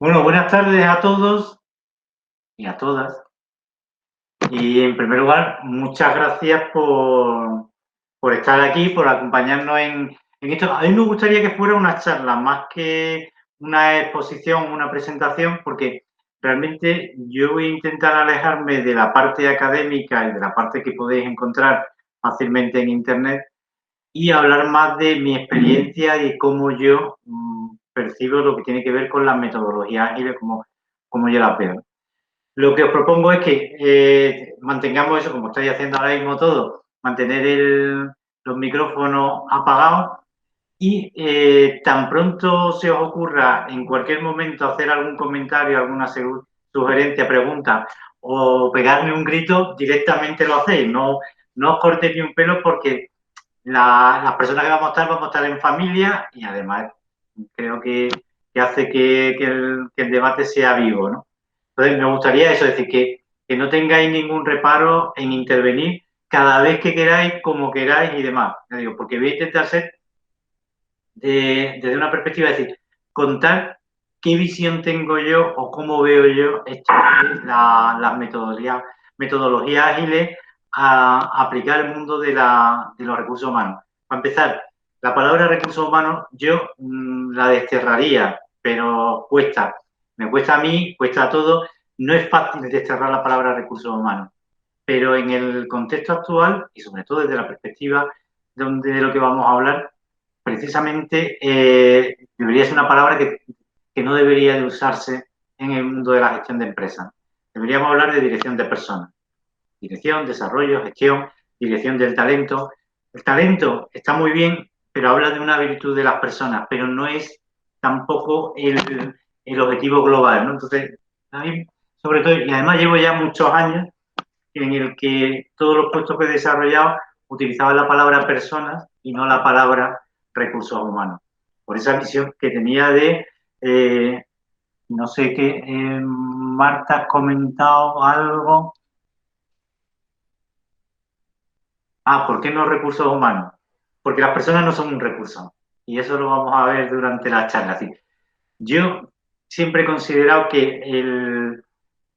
Bueno, buenas tardes a todos y a todas. Y en primer lugar, muchas gracias por estar aquí, por acompañarnos en esto. A mí me gustaría que fuera una charla más que una exposición, una presentación, porque realmente yo voy a intentar alejarme de la parte académica y de la parte que podéis encontrar fácilmente en Internet y hablar más de mi experiencia y cómo yo percibo lo que tiene que ver con las metodologías ágiles, como yo las veo. Lo que os propongo es que mantengamos eso, como estáis haciendo ahora mismo todo, mantener los micrófonos apagados y tan pronto se os ocurra en cualquier momento hacer algún comentario, alguna sugerencia, pregunta o pegarme un grito, directamente lo hacéis. No, no os cortéis ni un pelo porque las personas que vamos a estar en familia y además creo que hace que el debate sea vivo, ¿no? Entonces, me gustaría eso, decir, que no tengáis ningún reparo en intervenir cada vez que queráis, como queráis y demás. Ya digo, porque voy a intentar ser desde una perspectiva, es decir, contar qué visión tengo yo o cómo veo yo esto de las metodologías ágiles a aplicar el mundo de los recursos humanos. Para empezar, la palabra recursos humanos yo la desterraría, pero cuesta. Me cuesta a mí, cuesta a todos. No es fácil desterrar la palabra recursos humanos, pero en el contexto actual y sobre todo desde la perspectiva de lo que vamos a hablar, precisamente debería ser una palabra que no debería de usarse en el mundo de la gestión de empresas. Deberíamos hablar de dirección de personas. Dirección, desarrollo, gestión, dirección del talento. El talento está muy bien, pero habla de una virtud de las personas, pero no es tampoco el objetivo global, ¿no? Entonces, a mí, sobre todo, y además llevo ya muchos años en el que todos los puestos que he desarrollado utilizaban la palabra personas y no la palabra recursos humanos. Por esa visión que tenía eh, no sé qué, Marta, has comentado algo. ¿Por qué no recursos humanos? Porque las personas no son un recurso. Y eso lo vamos a ver durante la charla. Así, yo siempre he considerado que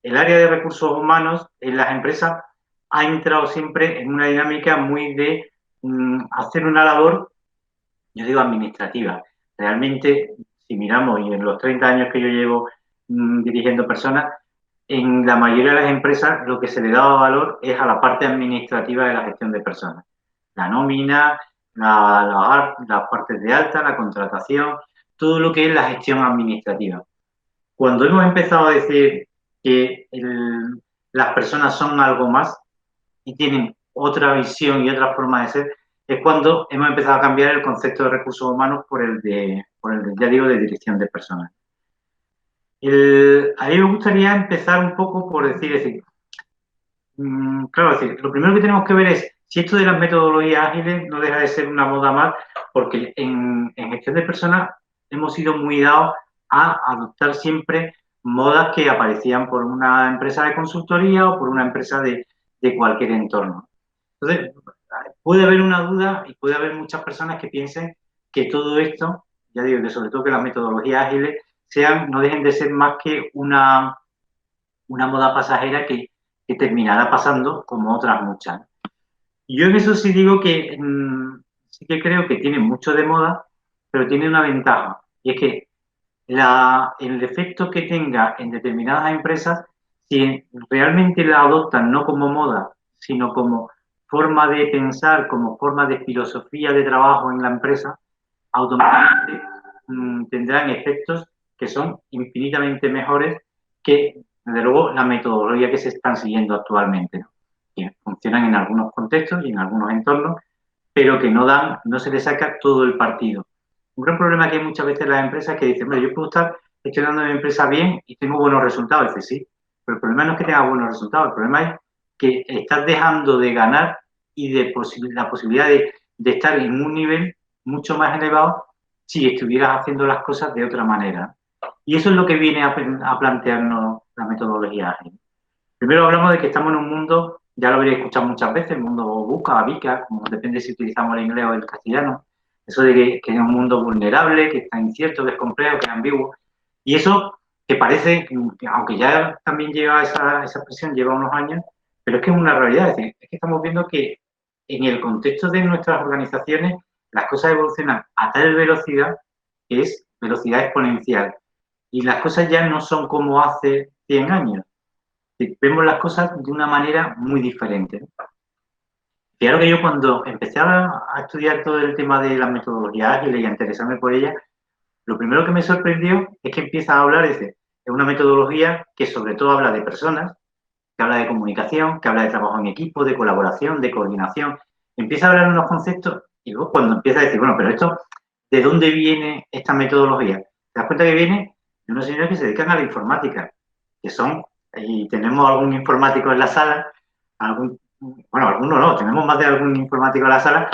el área de recursos humanos en las empresas ha entrado siempre en una dinámica muy de hacer una labor, yo digo, administrativa. Realmente, si miramos, y en los 30 años que yo llevo dirigiendo personas, en la mayoría de las empresas lo que se le daba valor es a la parte administrativa de la gestión de personas. La nómina, las partes de alta, la contratación, todo lo que es la gestión administrativa. Cuando hemos empezado a decir que las personas son algo más y tienen otra visión y otra forma de ser, es cuando hemos empezado a cambiar el concepto de recursos humanos por el de, ya digo, de dirección de personas. A mí me gustaría empezar un poco por decir, claro, es decir, lo primero que tenemos que ver es si esto de las metodologías ágiles no deja de ser una moda más, porque en gestión de personas hemos sido muy dados a adoptar siempre modas que aparecían por una empresa de consultoría o por una empresa de cualquier entorno. Entonces, puede haber una duda y puede haber muchas personas que piensen que todo esto, ya digo que sobre todo que las metodologías ágiles no dejen de ser más que una moda pasajera que terminará pasando como otras muchas. Yo en eso sí digo que sí que creo que tiene mucho de moda, pero tiene una ventaja, y es que el efecto que tenga en determinadas empresas, si realmente la adoptan no como moda, sino como forma de pensar, como forma de filosofía de trabajo en la empresa, automáticamente tendrán efectos que son infinitamente mejores que, desde luego, la metodología que se están siguiendo actualmente, ¿no? Que funcionan en algunos contextos y en algunos entornos, pero que no se le saca todo el partido. Un gran problema que hay muchas veces en las empresas es que dicen, bueno, yo puedo estar gestionando mi empresa bien y tengo buenos resultados. Dice, sí, pero el problema no es que tengas buenos resultados, el problema es que estás dejando de ganar y de la posibilidad de estar en un nivel mucho más elevado si estuvieras haciendo las cosas de otra manera. Y eso es lo que viene a plantearnos la metodología ágil. Primero hablamos de que estamos en un mundo, ya lo habréis escuchado muchas veces, el mundo VUCA, VICA, como depende si utilizamos el inglés o el castellano. Eso de que es un mundo vulnerable, que está incierto, que es complejo, que es ambiguo. Y eso que parece, que aunque ya también lleva esa expresión, lleva unos años, pero es que es una realidad. Es decir, es que estamos viendo que en el contexto de nuestras organizaciones las cosas evolucionan a tal velocidad que es velocidad exponencial. Y las cosas ya no son como hace 100 años. Vemos las cosas de una manera muy diferente. Claro que yo cuando empecé a estudiar todo el tema de las metodologías ágiles y a interesarme por ellas, lo primero que me sorprendió es que empieza a hablar de una metodología que sobre todo habla de personas, que habla de comunicación, que habla de trabajo en equipo, de colaboración, de coordinación. Empieza a hablar de unos conceptos y luego cuando empieza a decir, bueno, pero esto, ¿de dónde viene esta metodología? Te das cuenta que viene de unos señores que se dedican a la informática, que son, y tenemos algún informático en la sala, algún, bueno, alguno no, tenemos más de algún informático en la sala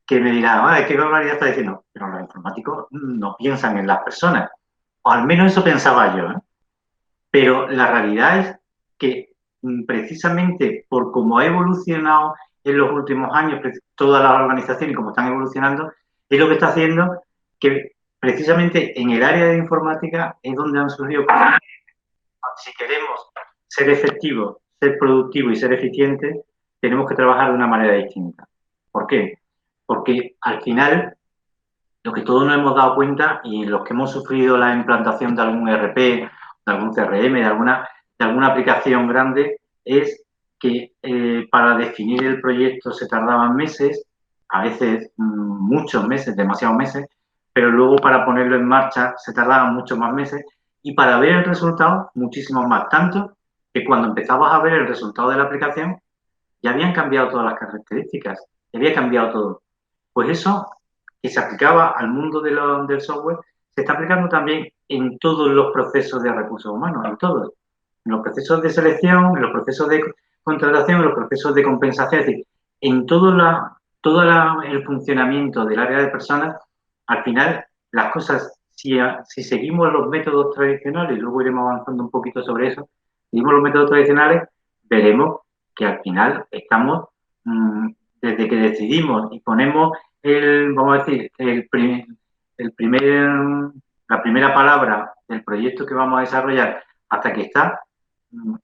que me dirá, ¿qué barbaridad está diciendo? Pero los informáticos no piensan en las personas, o al menos eso pensaba yo, ¿eh? Pero la realidad es que precisamente por cómo ha evolucionado en los últimos años todas las organizaciones y cómo están evolucionando, es lo que está haciendo que precisamente en el área de informática es donde han surgido. Si queremos ser efectivos, ser productivos y ser eficientes, tenemos que trabajar de una manera distinta. ¿Por qué? Porque al final lo que todos nos hemos dado cuenta y los que hemos sufrido la implantación de algún ERP, de algún CRM, de alguna aplicación grande, es que para definir el proyecto se tardaban meses, a veces muchos meses, demasiados meses, pero luego para ponerlo en marcha se tardaban muchos más meses y para ver el resultado muchísimos más, tanto que cuando empezabas a ver el resultado de la aplicación ya habían cambiado todas las características, ya había cambiado todo. Pues eso que se aplicaba al mundo del software se está aplicando también en todos los procesos de recursos humanos, en todos. En los procesos de selección, en los procesos de contratación, en los procesos de compensación, es decir, en todo el funcionamiento del área de personas, al final las cosas, si seguimos los métodos tradicionales, luego iremos avanzando un poquito sobre eso, seguimos los métodos tradicionales, veremos que al final estamos, desde que decidimos y ponemos vamos a decir, el primer, la primera palabra del proyecto que vamos a desarrollar hasta que está,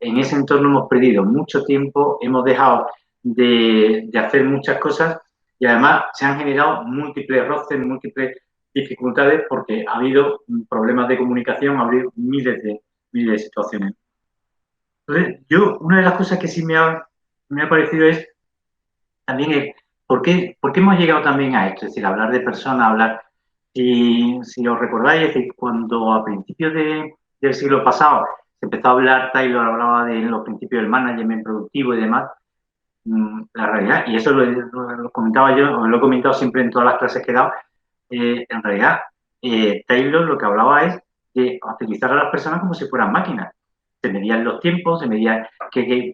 en ese entorno hemos perdido mucho tiempo, hemos dejado de hacer muchas cosas y además se han generado múltiples roces, múltiples dificultades porque ha habido problemas de comunicación, ha habido miles de situaciones. Entonces, una de las cosas que sí me ha parecido es también ¿por qué hemos llegado también a esto? Es decir, hablar de personas, hablar, si os recordáis, es decir, cuando a principios del siglo pasado se empezó a hablar, Taylor hablaba de los principios del management productivo y demás, la realidad, y eso lo comentaba yo, o lo he comentado siempre en todas las clases que he dado, en realidad, Taylor lo que hablaba es de utilizar a las personas como si fueran máquinas. Se medían los tiempos, se medía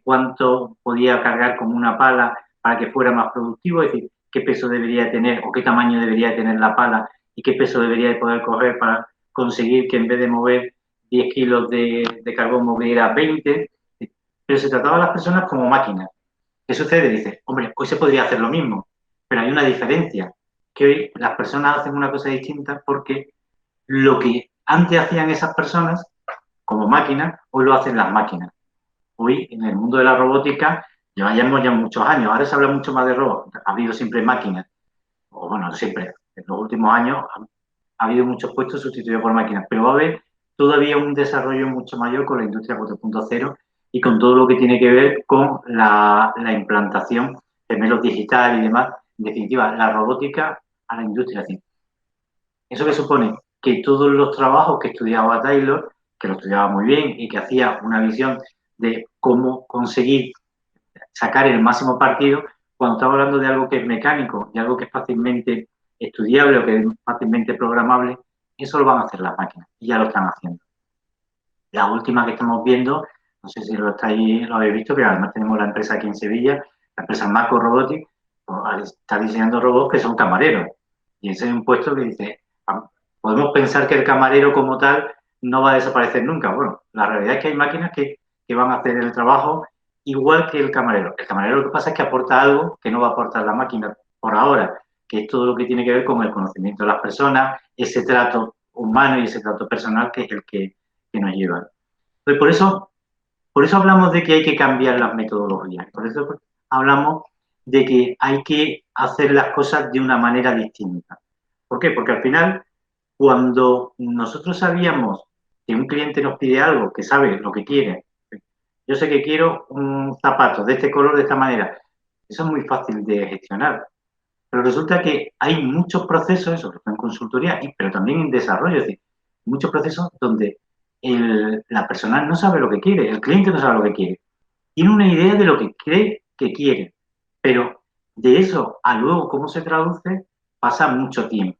cuánto podía cargar con una pala para que fuera más productivo, es decir, qué peso debería tener o qué tamaño debería tener la pala y qué peso debería de poder correr para conseguir que en vez de mover 10 kilos de carbón moviera 20, pero se trataba a las personas como máquinas. ¿Qué sucede? Dice, hombre, hoy se podría hacer lo mismo, pero hay una diferencia, que hoy las personas hacen una cosa distinta porque lo que antes hacían esas personas como máquinas, hoy lo hacen las máquinas. Hoy, en el mundo de la robótica, llevamos ya muchos años, ahora se habla mucho más de robots, ha habido siempre máquinas, o bueno, siempre, en los últimos años ha habido muchos puestos sustituidos por máquinas, pero va a haber todavía un desarrollo mucho mayor con la industria 4.0 y con todo lo que tiene que ver con la implantación de medios digital y demás. En definitiva, la robótica a la industria. Así. Eso que supone que todos los trabajos que estudiaba Taylor, que lo estudiaba muy bien y que hacía una visión de cómo conseguir sacar el máximo partido, cuando estamos hablando de algo que es mecánico, de algo que es fácilmente estudiable o que es fácilmente programable, eso lo van a hacer las máquinas y ya lo están haciendo. La última que estamos viendo, no sé si lo habéis visto, pero además tenemos la empresa aquí en Sevilla, la empresa Maco Robotics, está diseñando robots que son camareros. Y ese es un puesto que dice, podemos pensar que el camarero como tal no va a desaparecer nunca. Bueno, la realidad es que hay máquinas que van a hacer el trabajo igual que el camarero. El camarero lo que pasa es que aporta algo que no va a aportar la máquina por ahora, que es todo lo que tiene que ver con el conocimiento de las personas, ese trato humano y ese trato personal que es el que que nos llevan. Entonces, por eso hablamos de que hay que cambiar las metodologías. Por eso hablamos de que hay que hacer las cosas de una manera distinta. ¿Por qué? Porque al final, cuando nosotros sabíamos que un cliente nos pide algo, que sabe lo que quiere, yo sé que quiero un zapato de este color, de esta manera, eso es muy fácil de gestionar. Pero resulta que hay muchos procesos, sobre todo en consultoría, pero también en desarrollo, es decir, muchos procesos donde la persona no sabe lo que quiere, el cliente no sabe lo que quiere. Tiene una idea de lo que cree que quiere, pero de eso a luego cómo se traduce pasa mucho tiempo.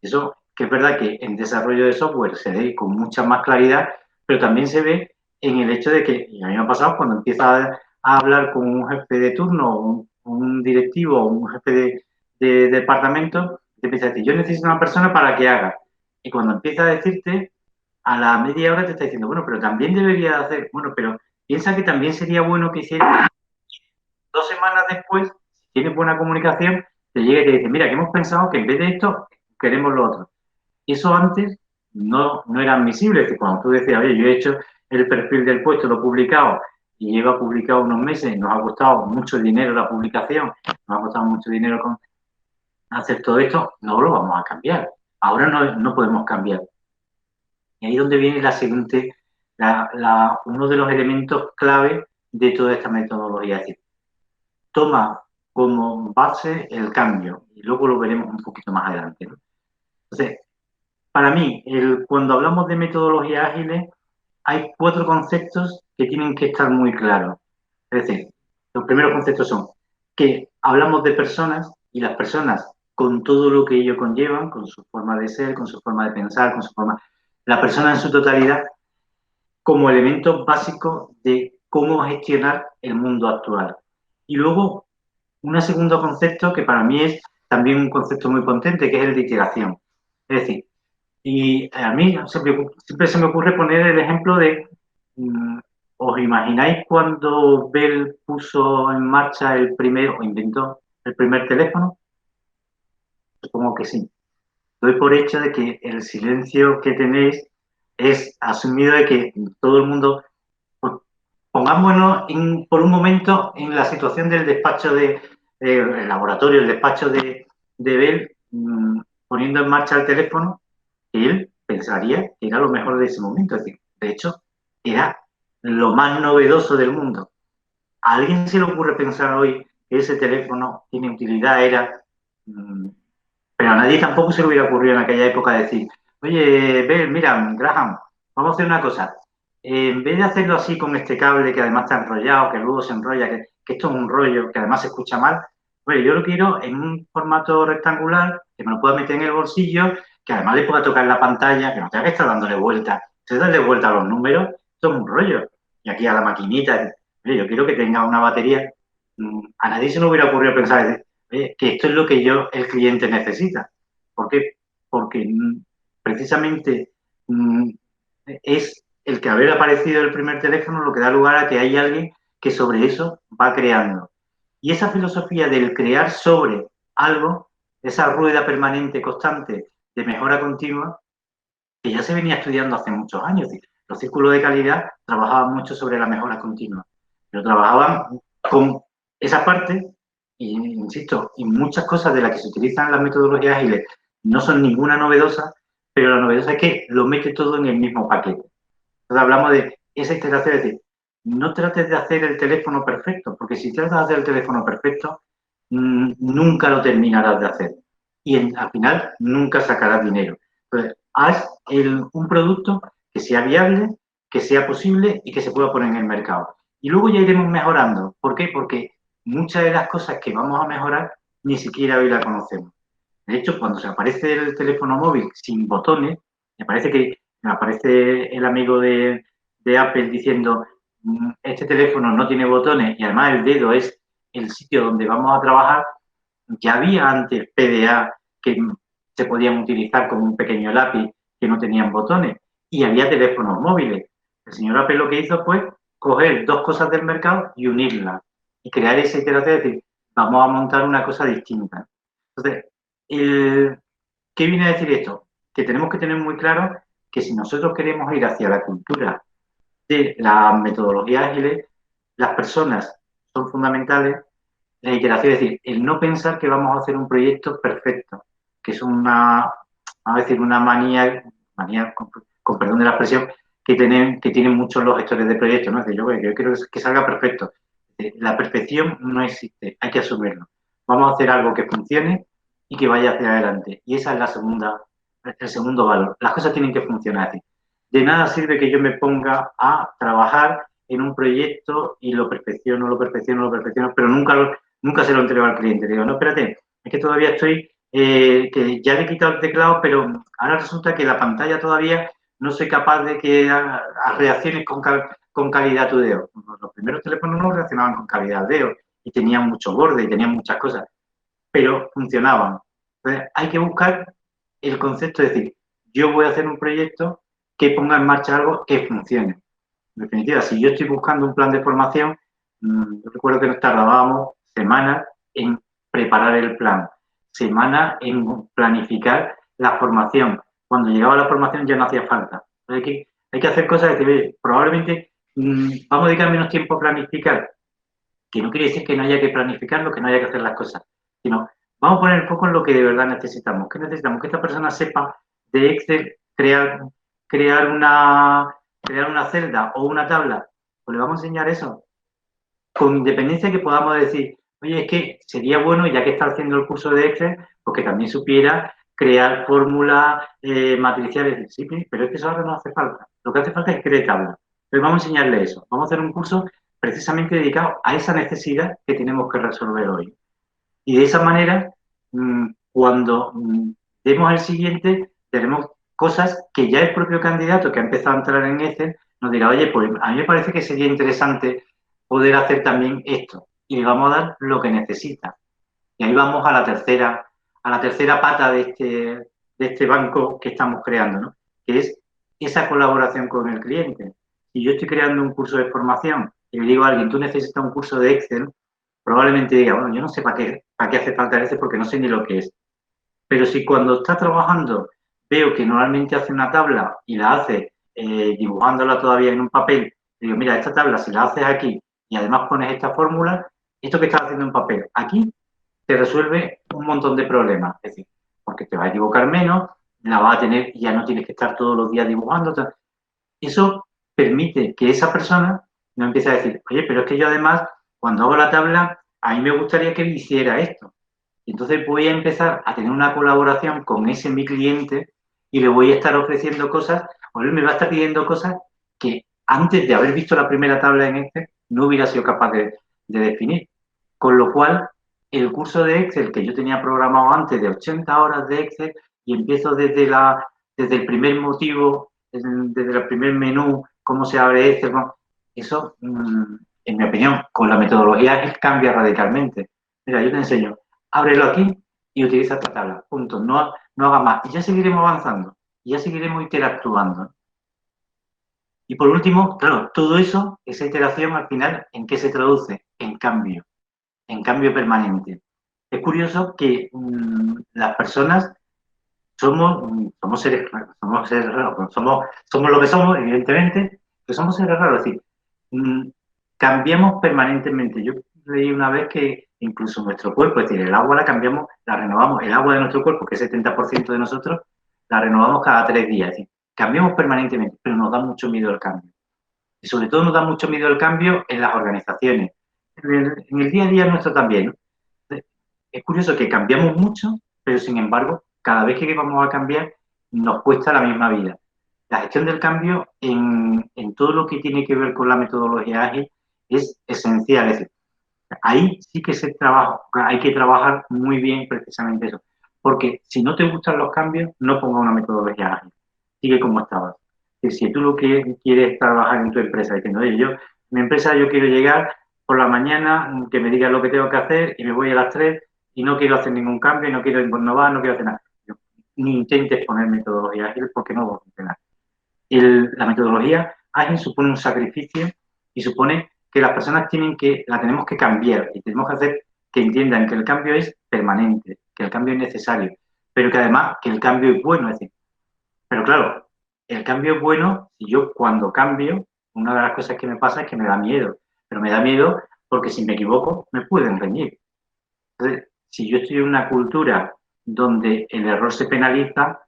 Eso que es verdad que en desarrollo de software se ve con mucha más claridad, pero también se ve en el hecho de que, y a mí me ha pasado cuando empieza a hablar con un jefe de turno, un directivo, un jefe de departamento, te empieza a decir, yo necesito una persona para que haga. Y cuando empieza a decirte, a la media hora te está diciendo, bueno, pero también debería hacer, bueno, pero piensa que también sería bueno que hiciera 2 semanas después, si tienes buena comunicación, te llega y te dice, mira, que hemos pensado que en vez de esto, queremos lo otro. Eso antes no era admisible, que cuando tú decías, oye, yo he hecho el perfil del puesto, lo he publicado y lleva publicado unos meses, nos ha costado mucho dinero la publicación, nos ha costado mucho dinero hacer todo esto, no lo vamos a cambiar. Ahora no podemos cambiar. Y ahí es donde viene la siguiente, uno de los elementos clave de toda esta metodología. Es decir, toma como base el cambio y luego lo veremos un poquito más adelante, ¿no? Entonces, para mí, cuando hablamos de metodologías ágiles, hay 4 conceptos que tienen que estar muy claros. Es decir, los primeros conceptos son que hablamos de personas y las personas con todo lo que ello conllevan, con su forma de ser, con su forma de pensar, con su forma... La persona en su totalidad como elementos básicos de cómo gestionar el mundo actual. Y luego, un segundo concepto que para mí es también un concepto muy potente, que es el de iteración. Es decir, y a mí siempre se me ocurre poner el ejemplo de, ¿os imagináis cuando Bell puso en marcha o inventó el primer teléfono? Supongo que sí. Doy por hecho de que el silencio que tenéis es asumido de que todo el mundo, pues, pongámonos por un momento en la situación del despacho el laboratorio, el despacho de Bell, poniendo en marcha el teléfono, él pensaría que era lo mejor de ese momento. Es decir, de hecho, era lo más novedoso del mundo. ¿A alguien se le ocurre pensar hoy que ese teléfono tiene utilidad? Pero a nadie tampoco se le hubiera ocurrido en aquella época decir, oye, Bell, mira, Graham, vamos a hacer una cosa. En vez de hacerlo así con este cable que además está enrollado, que luego se enrolla, que esto es un rollo, que además se escucha mal, oye, yo lo quiero en un formato rectangular, que me lo pueda meter en el bolsillo, que además le pueda tocar la pantalla, que no tenga que estar dándole vueltas. Si darle vuelta a los números, esto es un rollo. Y aquí a la maquinita, oye, yo quiero que tenga una batería. A nadie se le hubiera ocurrido pensar, que esto es lo que el cliente necesita. ¿Por qué? Porque precisamente es el que haber aparecido el primer teléfono lo que da lugar a que hay alguien que sobre eso va creando. Y esa filosofía del crear sobre algo, esa rueda permanente, constante, de mejora continua, que ya se venía estudiando hace muchos años. Los círculos de calidad trabajaban mucho sobre la mejora continua, pero trabajaban con esa parte, y insisto, y muchas cosas de las que se utilizan las metodologías ágiles no son ninguna novedosa, pero la novedosa es que lo mete todo en el mismo paquete. Entonces hablamos de esa iteración, es decir, no trates de hacer el teléfono perfecto, porque si tratas de hacer el teléfono perfecto, nunca lo terminarás de hacer. Y al final nunca sacarás dinero. Entonces, haz un producto que sea viable, que sea posible y que se pueda poner en el mercado. Y luego ya iremos mejorando. ¿Por qué? Porque muchas de las cosas que vamos a mejorar ni siquiera hoy la conocemos. De hecho, cuando se aparece el teléfono móvil sin botones, me aparece el amigo de Apple diciendo, este teléfono no tiene botones y además el dedo es el sitio donde vamos a trabajar. Ya había antes PDA que se podían utilizar como un pequeño lápiz que no tenían botones y había teléfonos móviles. El señor Apple lo que hizo fue coger 2 cosas del mercado y unirlas y crear esa iteración, es decir, vamos a montar una cosa distinta. Entonces, ¿qué viene a decir esto? Que tenemos que tener muy claro que si nosotros queremos ir hacia la cultura de las metodologías ágiles, las personas son fundamentales, la iteración, es decir, el no pensar que vamos a hacer un proyecto perfecto, que es una, vamos a decir, una manía con perdón de la expresión, que tienen muchos los gestores de proyectos, ¿no? Es decir, yo quiero que salga perfecto. La perfección no existe, hay que asumirlo. Vamos a hacer algo que funcione y que vaya hacia adelante. Y esa es el segundo valor. Las cosas tienen que funcionar así. De nada sirve que yo me ponga a trabajar en un proyecto y lo perfecciono, pero nunca se lo entrego al cliente. Digo, no, espérate, es que todavía estoy, que ya le he quitado el teclado, pero ahora resulta que la pantalla todavía no soy capaz de que a reacciones con calidad tu dedo. Los primeros teléfonos no reaccionaban con calidad al dedo y tenían mucho borde y tenían muchas cosas, pero funcionaban. Entonces, hay que buscar el concepto de decir, yo voy a hacer un proyecto que ponga en marcha algo que funcione. En definitiva, si yo estoy buscando un plan de formación, yo recuerdo que nos tardábamos semanas en preparar el plan, semanas en planificar la formación. Cuando llegaba la formación ya no hacía falta. Hay que hacer cosas que probablemente vamos a dedicar menos tiempo a planificar, que no quiere decir que no haya que planificarlo, que no haya que hacer las cosas, sino vamos a poner el foco en lo que de verdad necesitamos. ¿Qué necesitamos? Que esta persona sepa de Excel crear una celda o una tabla. Pues le vamos a enseñar eso. Con independencia que podamos decir, oye, es que sería bueno, ya que está haciendo el curso de Excel, pues que también supiera crear fórmulas matriciales. Sí, pero es que eso ahora no hace falta. Lo que hace falta es crear tablas. Entonces vamos a enseñarle eso. Vamos a hacer un curso precisamente dedicado a esa necesidad que tenemos que resolver hoy. Y de esa manera, cuando demos el siguiente, tenemos cosas que ya el propio candidato que ha empezado a entrar en Excel nos dirá, oye, pues a mí me parece que sería interesante poder hacer también esto. Y le vamos a dar lo que necesita. Y ahí vamos a la tercera pata de este banco que estamos creando, ¿no? Que es esa colaboración con el cliente. Si yo estoy creando un curso de formación y le digo a alguien, tú necesitas un curso de Excel, probablemente diga, bueno, yo no sé para qué hace falta Excel porque no sé ni lo que es. Pero si cuando está trabajando veo que normalmente hace una tabla y la hace dibujándola todavía en un papel, digo, mira, esta tabla si la haces aquí y además pones esta fórmula, esto que estás haciendo en papel aquí te resuelve un montón de problemas. Es decir, porque te va a equivocar menos, la vas a tener y ya no tienes que estar todos los días dibujando. Eso permite que esa persona no empiece a decir, oye, pero es que yo además, cuando hago la tabla, a mí me gustaría que hiciera esto. Y entonces voy a empezar a tener una colaboración con ese mi cliente y le voy a estar ofreciendo cosas, o él me va a estar pidiendo cosas que antes de haber visto la primera tabla en Excel no hubiera sido capaz de definir. Con lo cual, el curso de Excel que yo tenía programado antes de 80 horas de Excel y empiezo desde el primer motivo, desde el primer menú, cómo se abre Excel, ¿no? Eso, en mi opinión, con la metodología Agile cambia radicalmente. Mira, yo te enseño, ábrelo aquí y utiliza esta tabla, punto, no haga más. Y ya seguiremos avanzando, y ya seguiremos interactuando. Y por último, claro, todo eso, esa iteración al final, ¿en qué se traduce? En cambio permanente. Es curioso que las personas somos seres raros, somos lo que somos, evidentemente, pero somos seres raros, es decir, mm, cambiamos permanentemente. Yo leí una vez que incluso nuestro cuerpo, es decir, el agua la cambiamos, la renovamos, el agua de nuestro cuerpo, que es el 70% de nosotros, la renovamos cada 3 días, es decir, cambiamos permanentemente, pero nos da mucho miedo el cambio. Y sobre todo nos da mucho miedo el cambio en las organizaciones. En el día a día nuestro también, ¿no? Es curioso que cambiamos mucho, pero sin embargo, cada vez que vamos a cambiar, nos cuesta la misma vida. La gestión del cambio en todo lo que tiene que ver con la metodología ágil es esencial. Es decir, ahí sí que hay que trabajar muy bien precisamente eso. Porque si no te gustan los cambios, no ponga una metodología ágil. Sigue como estabas. Si tú lo que quieres trabajar en tu empresa, diciendo, oye, mi empresa yo quiero llegar por la mañana, que me digan lo que tengo que hacer y me voy a las 3 y no quiero hacer ningún cambio, no quiero innovar, no quiero hacer nada. Ni intentes poner metodología ágil porque no va a funcionar. La metodología ágil supone un sacrificio y supone que las personas la tenemos que cambiar y tenemos que hacer que entiendan que el cambio es permanente, que el cambio es necesario, pero que además que el cambio es bueno. Es decir, pero claro, el cambio es bueno si yo cuando cambio, una de las cosas que me pasa es que me da miedo, pero me da miedo porque si me equivoco me pueden reñir. Entonces, si yo estoy en una cultura donde el error se penaliza,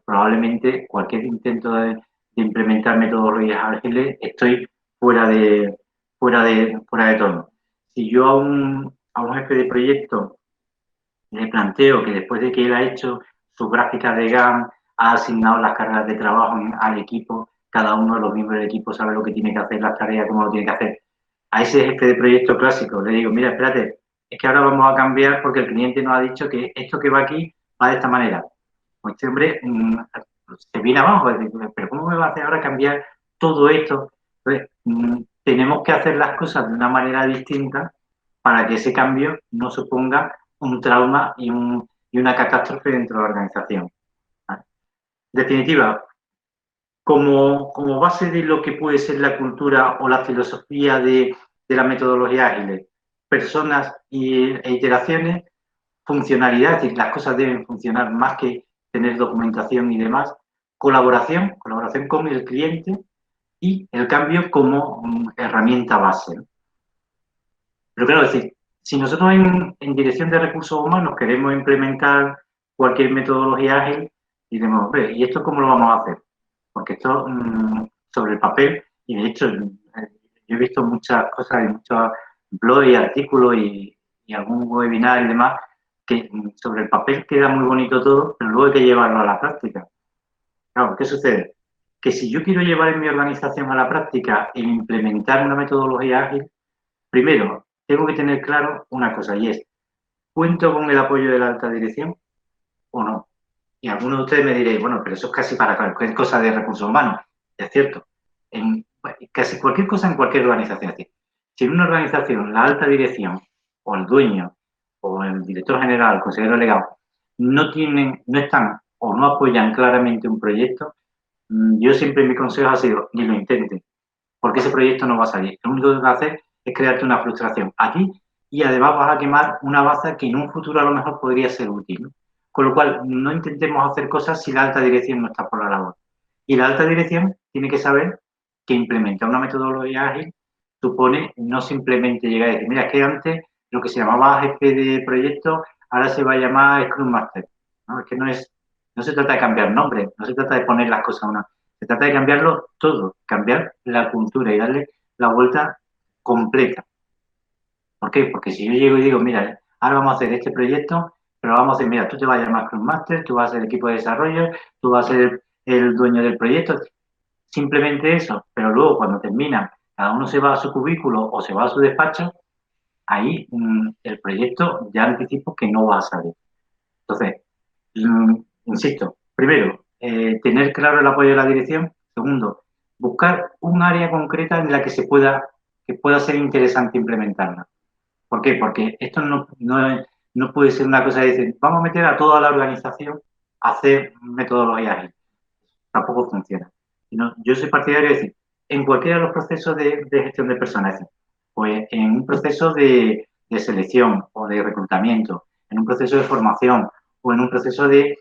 probablemente cualquier intento de implementar metodologías ágiles estoy fuera de tono. Si yo a un jefe de proyecto le planteo que después de que él ha hecho sus gráficas de GAN, ha asignado las cargas de trabajo al equipo, cada uno de los miembros del equipo sabe lo que tiene que hacer, las tareas, cómo lo tiene que hacer. A ese jefe de proyecto clásico le digo, mira, espérate, es que ahora vamos a cambiar porque el cliente nos ha dicho que esto que va aquí va de esta manera. Pues este hombre se viene abajo, pero ¿cómo me va a hacer ahora cambiar todo esto? Entonces, tenemos que hacer las cosas de una manera distinta para que ese cambio no suponga un trauma y una catástrofe dentro de la organización. ¿Vale? En definitiva, como base de lo que puede ser la cultura o la filosofía de la metodología ágil, personas e iteraciones, funcionalidad, es decir, las cosas deben funcionar más que tener documentación y demás, colaboración con el cliente y el cambio como herramienta base. Pero claro, es decir, si nosotros en dirección de recursos humanos queremos implementar cualquier metodología ágil, diremos, hombre, ¿y esto cómo lo vamos a hacer? Porque esto sobre el papel, y de hecho yo he visto muchas cosas, muchos blogs y artículos y algún webinar y demás, que sobre el papel queda muy bonito todo, pero luego hay que llevarlo a la práctica. Claro, ¿qué sucede? Que si yo quiero llevar en mi organización a la práctica e implementar una metodología ágil, primero, tengo que tener claro una cosa y es, ¿cuento con el apoyo de la alta dirección o no? Y algunos de ustedes me diréis, bueno, pero eso es casi para cualquier cosa de recursos humanos. Es cierto. En casi cualquier cosa en cualquier organización. Es decir, si en una organización la alta dirección o el dueño o el director general, el consejero delegado, no están o no apoyan claramente un proyecto, yo siempre mi consejo ha sido, ni lo intenten, porque ese proyecto no va a salir. Lo único que vas a hacer es crearte una frustración aquí y además vas a quemar una baza que en un futuro a lo mejor podría ser útil, ¿no? Con lo cual, no intentemos hacer cosas si la alta dirección no está por la labor. Y la alta dirección tiene que saber que implementar una metodología ágil supone no simplemente llegar a decir, mira, es que antes lo que se llamaba jefe de proyecto ahora se va a llamar Scrum Master. ¿No? Es que no se trata de cambiar nombre, no se trata de poner las cosas a una. Se trata de cambiarlo todo, cambiar la cultura y darle la vuelta completa. ¿Por qué? Porque si yo llego y digo, mira, ahora vamos a hacer este proyecto, pero vamos a hacer, mira, tú te vas a llamar Scrum Master, tú vas a ser el equipo de desarrollo, tú vas a ser el dueño del proyecto, simplemente eso, pero luego cuando termina, cada uno se va a su cubículo o se va a su despacho, ahí el proyecto ya anticipo que no va a salir. Entonces, insisto, primero, tener claro el apoyo de la dirección. Segundo, buscar un área concreta en la que pueda ser interesante implementarla. ¿Por qué? Porque esto no puede ser una cosa de decir, vamos a meter a toda la organización a hacer metodología ágil. Tampoco funciona. Yo soy partidario de decir, en cualquiera de los procesos de gestión de personas, pues en un proceso de selección o de reclutamiento, en un proceso de formación o en un proceso de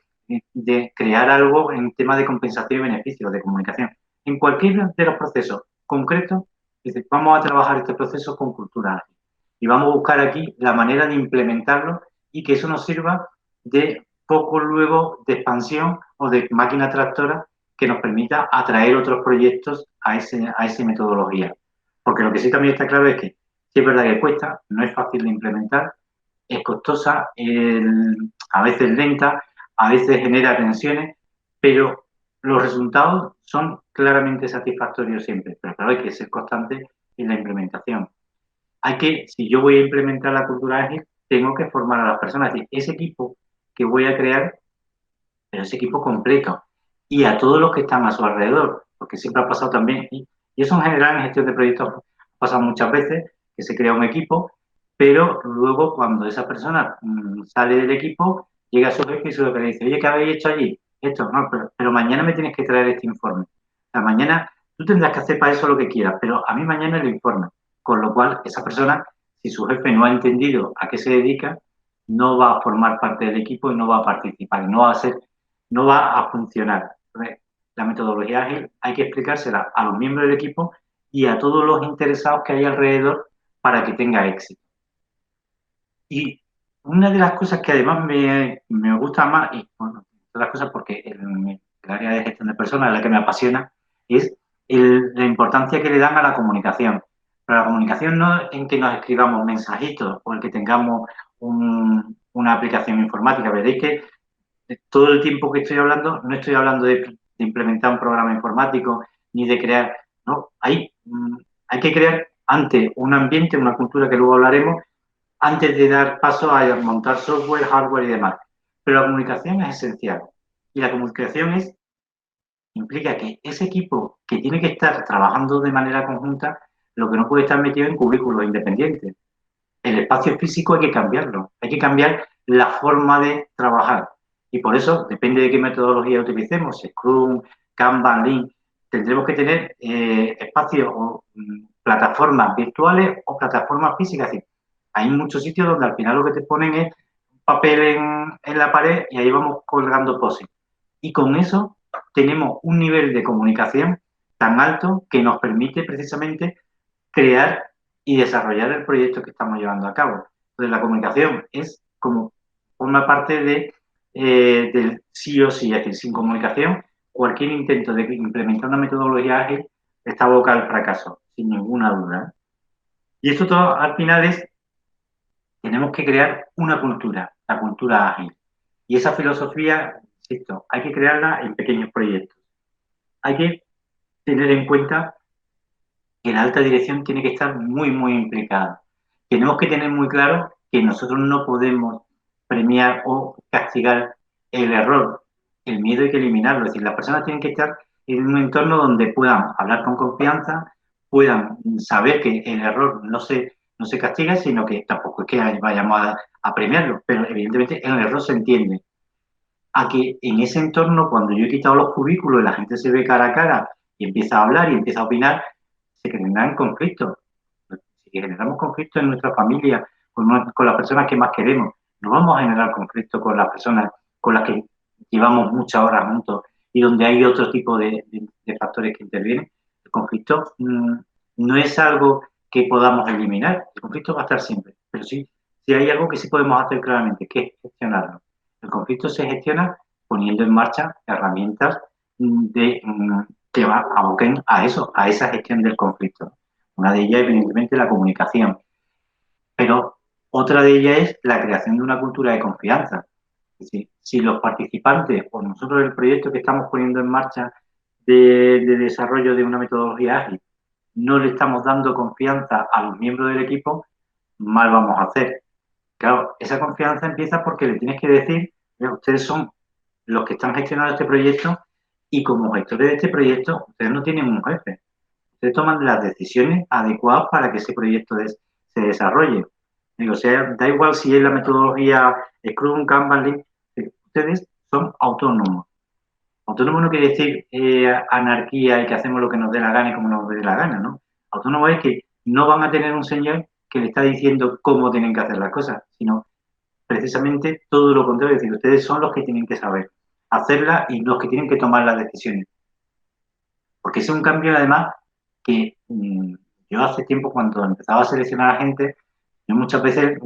crear algo en tema de compensación y beneficios, de comunicación. En cualquiera de los procesos concretos, dice, vamos a trabajar este proceso con cultura ágil y vamos a buscar aquí la manera de implementarlo y que eso nos sirva de poco luego de expansión o de máquina tractora que nos permita atraer otros proyectos a esa metodología. Porque lo que sí también está claro es que sí es verdad que cuesta, no es fácil de implementar, es costosa, a veces lenta, a veces genera tensiones, pero los resultados son claramente satisfactorios siempre. Pero claro, hay que ser constante en la implementación. Si yo voy a implementar la cultura ágil, tengo que formar a las personas. Es decir, ese equipo que voy a crear, pero ese equipo completo. Y a todos los que están a su alrededor, porque siempre ha pasado también, y eso en general en gestión de proyectos ha pasado muchas veces, que se crea un equipo, pero luego cuando esa persona sale del equipo, llega a su jefe y su jefe le dice, oye, ¿qué habéis hecho allí? Esto, no, pero mañana me tienes que traer este informe. O sea, mañana tú tendrás que hacer para eso lo que quieras, pero a mí mañana el informe. Con lo cual, esa persona, si su jefe no ha entendido a qué se dedica, no va a formar parte del equipo y no va a participar, no va a funcionar. la metodología ágil hay que explicársela a los miembros del equipo y a todos los interesados que hay alrededor para que tenga éxito. Y una de las cosas que además me gusta más, y bueno, todas las cosas porque el área de gestión de personas es la que me apasiona, es la importancia que le dan a la comunicación. Pero la comunicación no es en que nos escribamos mensajitos o en que tengamos una aplicación informática. Veréis que todo el tiempo que estoy hablando, no estoy hablando de implementar un programa informático ni de crear, no, hay que crear antes un ambiente, una cultura que luego hablaremos, antes de dar paso a montar software, hardware y demás. Pero la comunicación es esencial. Y la comunicación implica que ese equipo que tiene que estar trabajando de manera conjunta, lo que no puede estar metido en cubículos independientes. El espacio físico hay que cambiarlo, hay que cambiar la forma de trabajar. Y por eso, depende de qué metodología utilicemos, Scrum, Kanban, Lean, tendremos que tener espacios o plataformas virtuales o plataformas físicas. Es decir, hay muchos sitios donde al final lo que te ponen es un papel en la pared y ahí vamos colgando poses. Y con eso tenemos un nivel de comunicación tan alto que nos permite precisamente crear y desarrollar el proyecto que estamos llevando a cabo. Entonces, la comunicación es como forma parte del sí o sí, es decir, sin comunicación, cualquier intento de implementar una metodología ágil está abocado al fracaso, sin ninguna duda. Y esto todo al final tenemos que crear una cultura, la cultura ágil. Y esa filosofía, insisto, hay que crearla en pequeños proyectos. Hay que tener en cuenta que la alta dirección tiene que estar muy, muy implicada. Tenemos que tener muy claro que nosotros no podemos premiar o castigar el error. El miedo hay que eliminarlo. Es decir, las personas tienen que estar en un entorno donde puedan hablar con confianza, puedan saber que el error no se castiga, sino que tampoco es que vayamos a premiarlo, pero evidentemente el error se entiende. A que en ese entorno, cuando yo he quitado los cubículos y la gente se ve cara a cara y empieza a hablar y empieza a opinar, se generan conflictos. Si generamos conflictos en nuestra familia, con las personas que más queremos, no vamos a generar conflictos con las personas con las que llevamos muchas horas juntos y donde hay otro tipo de factores que intervienen. El conflicto no es algo que podamos eliminar. El conflicto va a estar siempre, pero sí, sí hay algo que sí podemos hacer claramente, que es gestionarlo. El conflicto se gestiona poniendo en marcha herramientas que aboquen a eso, a esa gestión del conflicto. Una de ellas, evidentemente, la comunicación, pero otra de ellas es la creación de una cultura de confianza. Es decir, si los participantes o nosotros el proyecto que estamos poniendo en marcha de desarrollo de una metodología ágil no le estamos dando confianza a los miembros del equipo, mal vamos a hacer. Claro, esa confianza empieza porque le tienes que decir, ustedes son los que están gestionando este proyecto y como gestores de este proyecto, ustedes no tienen un jefe. Ustedes toman las decisiones adecuadas para que ese proyecto se desarrolle. Digo, o sea, da igual si es la metodología Scrum, Kanban, Lean, ustedes son autónomos. Autónomo no quiere decir anarquía y que hacemos lo que nos dé la gana y como nos dé la gana, ¿no? Autónomo es que no van a tener un señor que le está diciendo cómo tienen que hacer las cosas, sino precisamente todo lo contrario, es decir, ustedes son los que tienen que saber hacerlas y los que tienen que tomar las decisiones. Porque es un cambio, además, que yo hace tiempo, cuando empezaba a seleccionar a gente, yo muchas veces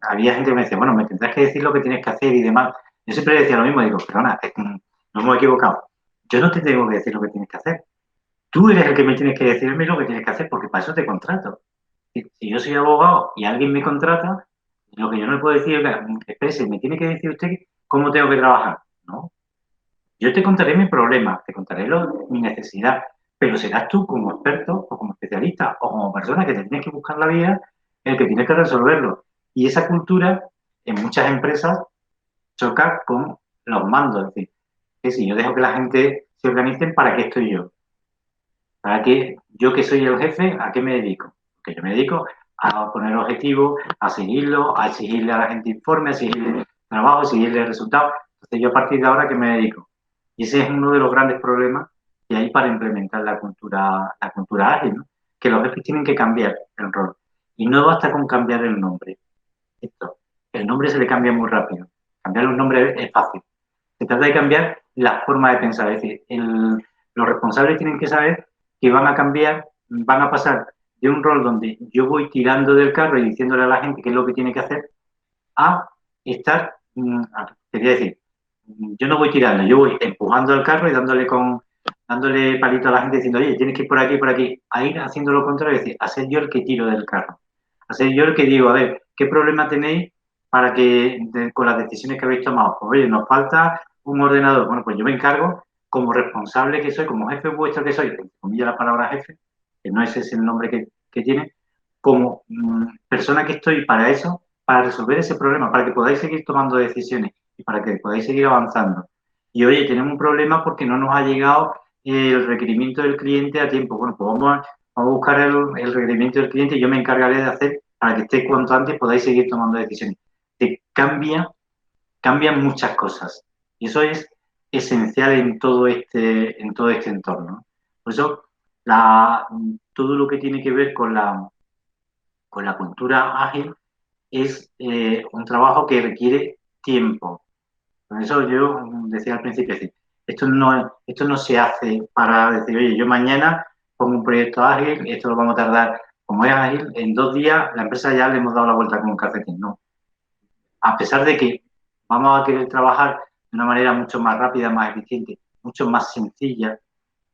había gente que me decía, bueno, me tendrás que decir lo que tienes que hacer y demás. Yo siempre decía lo mismo, digo, perdona, nos hemos equivocado. Yo no te tengo que decir lo que tienes que hacer. Tú eres el que me tienes que decir a mí lo que tienes que hacer, porque para eso te contrato. Si yo soy abogado y alguien me contrata, lo que yo no le puedo decir es, espérese, me tiene que decir usted cómo tengo que trabajar. No, yo te contaré mi problema, te contaré mi necesidad, pero serás tú como experto o como especialista o como persona que te tienes que buscar la vida el que tienes que resolverlo. Y esa cultura en muchas empresas choca con los mandos. Es decir, que si yo dejo que la gente se organicen, ¿para qué estoy yo? ¿Para qué yo que soy el jefe, a qué me dedico? Porque yo me dedico a poner objetivos, a seguirlo, a exigirle a la gente informe, a exigirle trabajo, a exigirle resultados. Entonces yo a partir de ahora, ¿qué me dedico? Y ese es uno de los grandes problemas que hay para implementar la cultura ágil, ¿no? Que los jefes tienen que cambiar el rol. Y no basta con cambiar el nombre. Esto, el nombre se le cambia muy rápido. Cambiar un nombre es fácil. Se trata de cambiar la forma de pensar. Es decir, Los responsables tienen que saber que van a cambiar, van a pasar de un rol donde yo voy tirando del carro y diciéndole a la gente qué es lo que tiene que hacer, a estar, quería decir, yo no voy tirando, yo voy empujando el carro y dándole palito a la gente diciendo, oye, tienes que ir por aquí, a ir haciendo lo contrario, es decir, a ser yo el que tiro del carro, a ser yo el que digo, a ver, ¿qué problema tenéis para que con las decisiones que habéis tomado? Pues oye, nos falta un ordenador, bueno, pues yo me encargo como responsable que soy, como jefe vuestro que soy, entre comillas la palabra jefe, que no ese es el nombre que tiene, como persona que estoy para eso, para resolver ese problema, para que podáis seguir tomando decisiones y para que podáis seguir avanzando. Y oye, tenemos un problema porque no nos ha llegado el requerimiento del cliente a tiempo. Bueno, pues vamos a buscar el requerimiento del cliente y yo me encargaré de hacer para que esté cuanto antes podáis seguir tomando decisiones. Te cambian muchas cosas. Y eso es esencial en todo este entorno, ¿no? Por eso, todo lo que tiene que ver con la cultura ágil es un trabajo que requiere tiempo. Por eso yo decía al principio, es decir, esto no se hace para decir, oye, yo mañana pongo un proyecto ágil, esto lo vamos a tardar, como es ágil, en 2 días la empresa ya le hemos dado la vuelta con un calcetín. No, a pesar de que vamos a querer trabajar de una manera mucho más rápida, más eficiente, mucho más sencilla,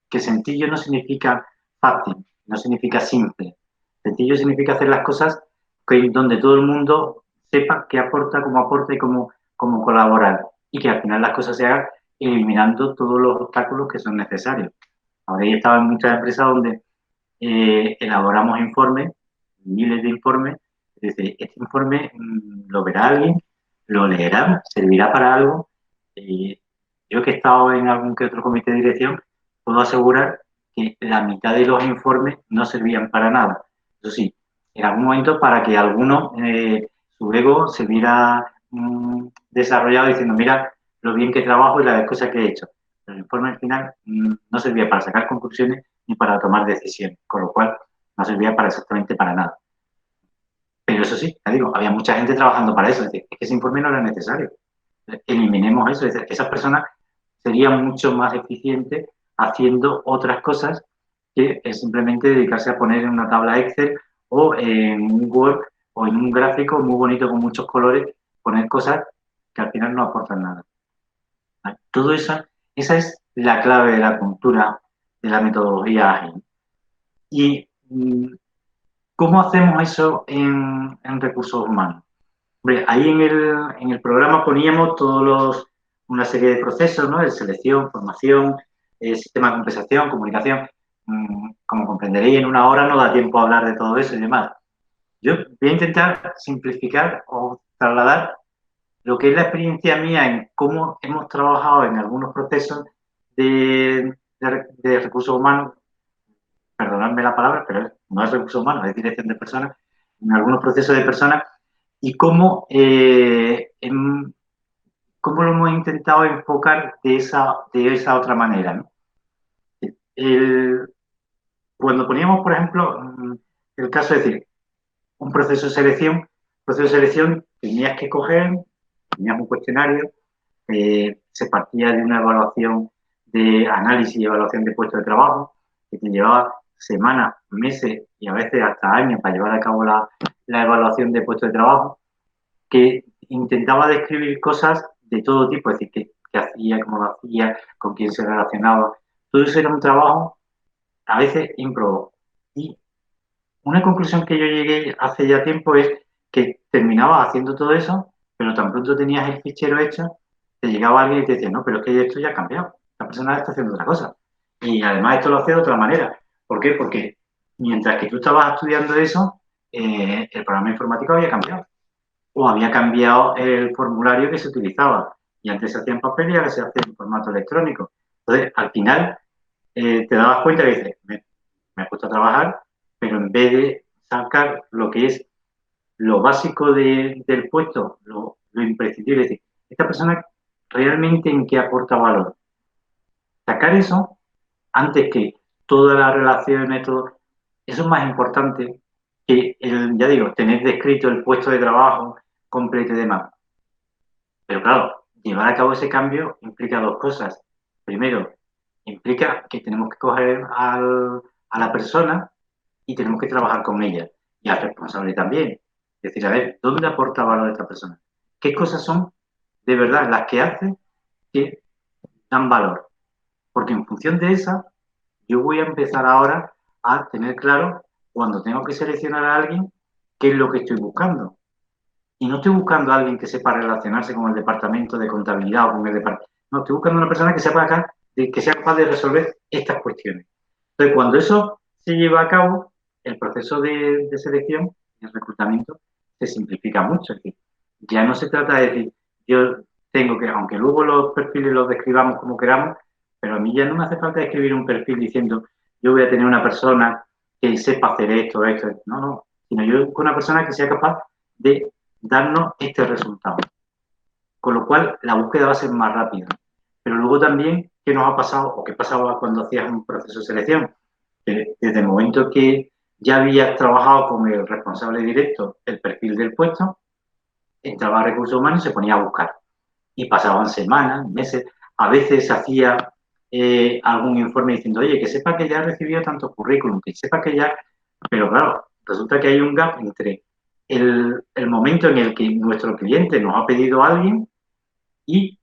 que sencillo no significa fácil, no significa simple. Sencillo significa hacer las cosas donde todo el mundo sepa qué aporta y cómo colaborar. Y que al final las cosas se hagan eliminando todos los obstáculos que son necesarios. Ahora he estado en muchas empresas donde elaboramos informes, miles de informes. Es decir, este informe lo verá alguien, lo leerá, servirá para algo. Y yo que he estado en algún que otro comité de dirección, puedo asegurar que la mitad de los informes no servían para nada. Eso sí, en algún momento para que alguno, su ego se viera desarrollado diciendo, mira lo bien que trabajo y las cosas que he hecho. Pero el informe al final no servía para sacar conclusiones ni para tomar decisiones, con lo cual no servía para exactamente para nada. Pero eso sí, te digo, había mucha gente trabajando para eso, es decir, es que ese informe no era necesario. Eliminemos eso, es decir, esas personas serían mucho más eficientes haciendo otras cosas que simplemente dedicarse a poner en una tabla Excel o en un Word o en un gráfico muy bonito con muchos colores, poner cosas que al final no aportan nada. ¿Vale? Todo eso, esa es la clave de la cultura de la metodología ágil. ¿Y cómo hacemos eso en recursos humanos? Hombre, ahí en el programa poníamos una serie de procesos, ¿no? De selección, formación, sistema de compensación, comunicación. Como comprenderéis, en una hora no da tiempo a hablar de todo eso y demás. Yo voy a intentar simplificar o trasladar lo que es la experiencia mía en cómo hemos trabajado en algunos procesos de recursos humanos, perdonadme la palabra, pero no es recursos humanos, es dirección de personas, en algunos procesos de personas, y cómo lo hemos intentado enfocar de esa otra manera, ¿no? El, Cuando poníamos, por ejemplo, el caso de decir, proceso de selección tenías que coger, tenías un cuestionario, se partía de una evaluación de análisis y evaluación de puestos de trabajo, que te llevaba semanas, meses y a veces hasta años para llevar a cabo la evaluación de puestos de trabajo, que intentaba describir cosas de todo tipo, es decir, qué hacía, cómo lo hacía, con quién se relacionaba. Todo eso era un trabajo a veces ímprobo. Y una conclusión que yo llegué hace ya tiempo es que terminabas haciendo todo eso, pero tan pronto tenías el fichero hecho, te llegaba alguien y te decía, no, pero es que esto ya ha cambiado. Esta persona está haciendo otra cosa. Y además esto lo hacía de otra manera. ¿Por qué? Porque mientras que tú estabas estudiando eso, el programa informático había cambiado. O había cambiado el formulario que se utilizaba. Y antes se hacía en papel y ahora se hace en formato electrónico. Entonces, al final, te dabas cuenta que dices, me he puesto a trabajar, pero en vez de sacar lo que es lo básico del puesto, lo imprescindible, es decir, esta persona realmente en qué aporta valor. Sacar eso antes que todas las relaciones, todo, eso es más importante que, ya digo, tener descrito el puesto de trabajo completo y demás. Pero claro, llevar a cabo ese cambio implica dos cosas. Primero, implica que tenemos que coger a la persona y tenemos que trabajar con ella. Y al responsable también. Es decir, a ver, ¿dónde aporta valor esta persona? ¿Qué cosas son de verdad las que hace que dan valor? Porque en función de esa, yo voy a empezar ahora a tener claro cuando tengo que seleccionar a alguien qué es lo que estoy buscando. Y no estoy buscando a alguien que sepa relacionarse con el departamento de contabilidad o con el departamento. No, estoy buscando una persona que sepa acá, que sea capaz de resolver estas cuestiones. Entonces, cuando eso se lleva a cabo, el proceso de selección y el reclutamiento se simplifica mucho. Es decir, ya no se trata de decir, yo tengo que, aunque luego los perfiles los describamos como queramos, pero a mí ya no me hace falta escribir un perfil diciendo, yo voy a tener una persona que sepa hacer esto, esto. No, no, sino yo busco una persona que sea capaz de darnos este resultado. Con lo cual, la búsqueda va a ser más rápida. Pero luego también, ¿qué nos ha pasado o qué pasaba cuando hacías un proceso de selección? Que desde el momento que ya habías trabajado con el responsable directo el perfil del puesto, entraba a recursos humanos y se ponía a buscar. Y pasaban semanas, meses, a veces hacía algún informe diciendo, oye, que sepa que ya ha recibido tantos currículums, que sepa que ya... Pero claro, resulta que hay un gap entre el momento en el que nuestro cliente nos ha pedido a alguien y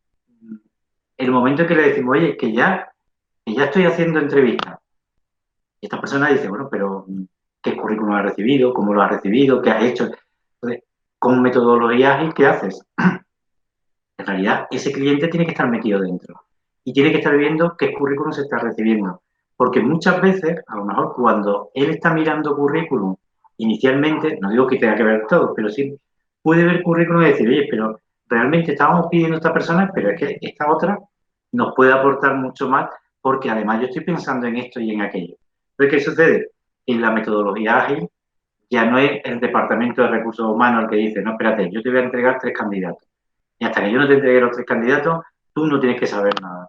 el momento en que le decimos, oye, que ya estoy haciendo entrevistas. Y esta persona dice, bueno, pero ¿qué currículum has recibido? ¿Cómo lo has recibido? ¿Qué has hecho? Entonces, con metodología ágil, ¿qué haces? En realidad, ese cliente tiene que estar metido dentro y tiene que estar viendo qué currículum se está recibiendo. Porque muchas veces, a lo mejor cuando él está mirando currículum, inicialmente, no digo que tenga que ver todo, pero sí puede ver currículum y decir, oye, pero realmente estábamos pidiendo a esta persona, pero es que esta otra nos puede aportar mucho más porque además yo estoy pensando en esto y en aquello. Entonces, ¿qué sucede? En la metodología ágil ya no es el departamento de recursos humanos el que dice, no, espérate, yo te voy a entregar 3 candidatos y hasta que yo no te entregue los 3 candidatos, tú no tienes que saber nada.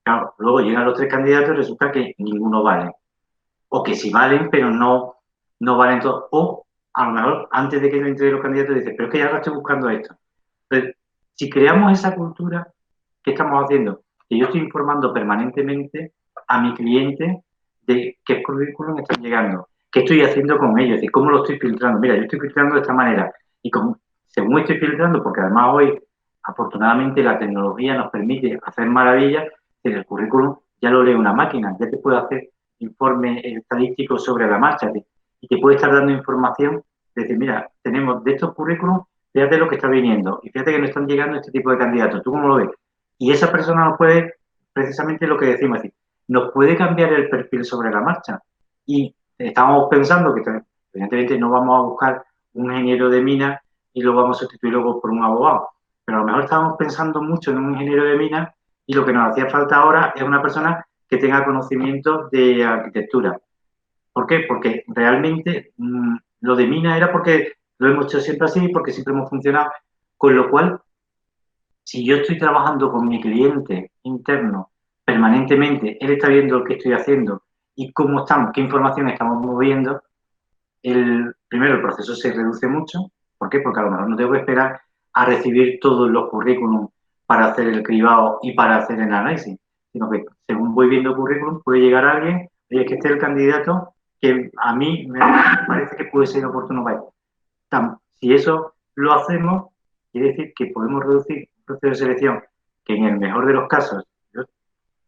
Claro, luego llegan los 3 candidatos y resulta que ninguno vale. O que sí valen, pero no valen todos. O a lo mejor antes de que me entregue los candidatos dices, pero es que ya ahora estoy buscando esto. Entonces, si creamos esa cultura, ¿qué estamos haciendo? Que yo estoy informando permanentemente a mi cliente de qué currículum están llegando, qué estoy haciendo con ellos, de cómo lo estoy filtrando. Mira, yo estoy filtrando de esta manera. Y según estoy filtrando, porque además hoy, afortunadamente, la tecnología nos permite hacer maravillas, en el currículum ya lo lee una máquina, ya te puede hacer informe estadístico sobre la marcha y te puede estar dando información de decir, mira, tenemos de estos currículums, fíjate lo que está viniendo y fíjate que no están llegando este tipo de candidatos, ¿tú cómo lo ves? Y esa persona nos puede, precisamente lo que decimos, es decir, nos puede cambiar el perfil sobre la marcha. Y estamos pensando que, evidentemente, no vamos a buscar un ingeniero de minas y lo vamos a sustituir luego por un abogado. Pero a lo mejor estábamos pensando mucho en un ingeniero de minas y lo que nos hacía falta ahora es una persona que tenga conocimiento de arquitectura. ¿Por qué? Porque realmente lo de mina era porque lo hemos hecho siempre así, porque siempre hemos funcionado. Con lo cual, si yo estoy trabajando con mi cliente interno permanentemente, él está viendo lo que estoy haciendo y cómo estamos, qué información estamos moviendo, primero el proceso se reduce mucho. ¿Por qué? Porque a lo mejor no tengo que esperar a recibir todos los currículums para hacer el cribado y para hacer el análisis, sino que según voy viendo currículum puede llegar alguien, oye, que este es el candidato que a mí me parece que puede ser oportuno para él. Si eso lo hacemos, quiere decir que podemos reducir el proceso de selección, que en el mejor de los casos,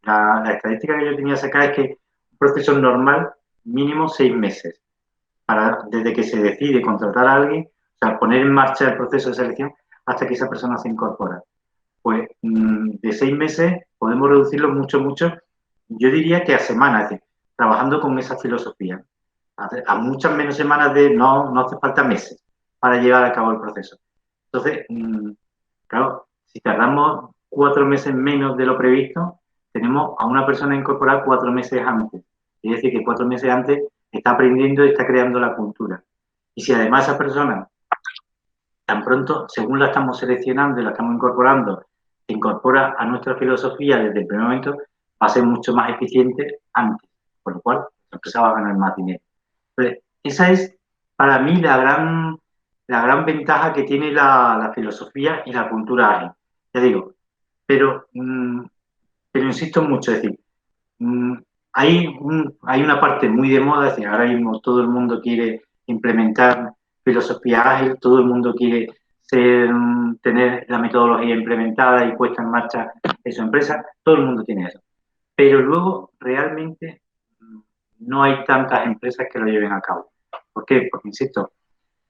la estadística que yo tenía sacada es que un proceso normal, mínimo 6 meses, desde que se decide contratar a alguien, o sea, poner en marcha el proceso de selección hasta que esa persona se incorpora. Pues de 6 meses podemos reducirlo mucho, mucho, yo diría que a semanas, es decir, trabajando con esa filosofía. A muchas menos semanas no hace falta meses para llevar a cabo el proceso. Entonces, claro, si tardamos 4 meses menos de lo previsto, tenemos a una persona incorporada 4 meses antes. Es decir, que 4 meses antes está aprendiendo y está creando la cultura. Y si además esa persona, tan pronto, según la estamos seleccionando y la estamos incorporando, se incorpora a nuestra filosofía desde el primer momento, va a ser mucho más eficiente antes, por lo cual la empresa va a ganar más dinero. Entonces, esa es para mí la gran ventaja que tiene la filosofía y la cultura ágil. Ya digo, pero, pero insisto mucho, es decir, mm, hay una parte muy de moda, es decir, ahora mismo todo el mundo quiere implementar filosofía ágil, todo el mundo quiere tener la metodología implementada y puesta en marcha en su empresa, todo el mundo tiene eso. Pero luego realmente no hay tantas empresas que lo lleven a cabo. ¿Por qué? Porque, insisto,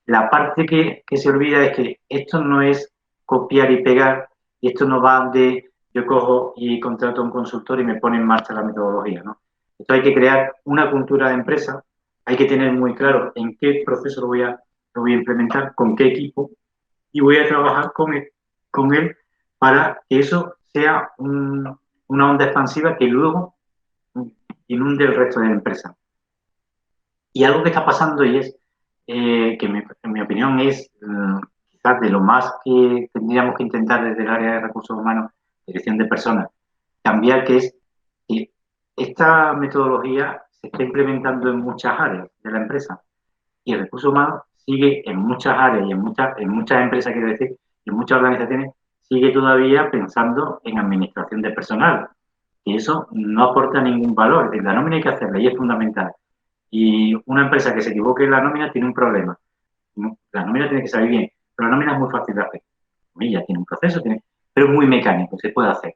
la parte que se olvida es que esto no es copiar y pegar, y esto no va de yo cojo y contrato a un consultor y me pone en marcha la metodología, ¿no? Esto hay que crear una cultura de empresa, hay que tener muy claro en qué proceso lo voy a implementar, con qué equipo, y voy a trabajar con él para que eso sea una onda expansiva que luego inunde el resto de la empresa. Y algo que está pasando y es que en mi opinión es quizás de lo más que tendríamos que intentar desde el área de recursos humanos, dirección de personas, cambiar, que es que esta metodología se está implementando en muchas áreas de la empresa y el recurso humano sigue en muchas áreas y en muchas empresas, quiero decir, y en muchas organizaciones, sigue todavía pensando en administración de personal. Y eso no aporta ningún valor. Es decir, la nómina hay que hacerla y es fundamental. Y una empresa que se equivoque en la nómina tiene un problema. La nómina tiene que salir bien, pero la nómina es muy fácil de hacer. Ya tiene un proceso, pero es muy mecánico, se puede hacer.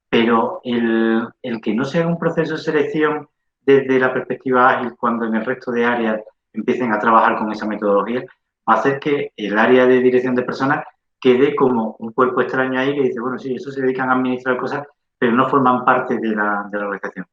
Pero el que no se haga un proceso de selección desde la perspectiva ágil cuando en el resto de áreas empiecen a trabajar con esa metodología, va a hacer que el área de dirección de personas quede como un cuerpo extraño ahí que dice, bueno, sí, eso se dedican a administrar cosas, pero no forman parte de la organización.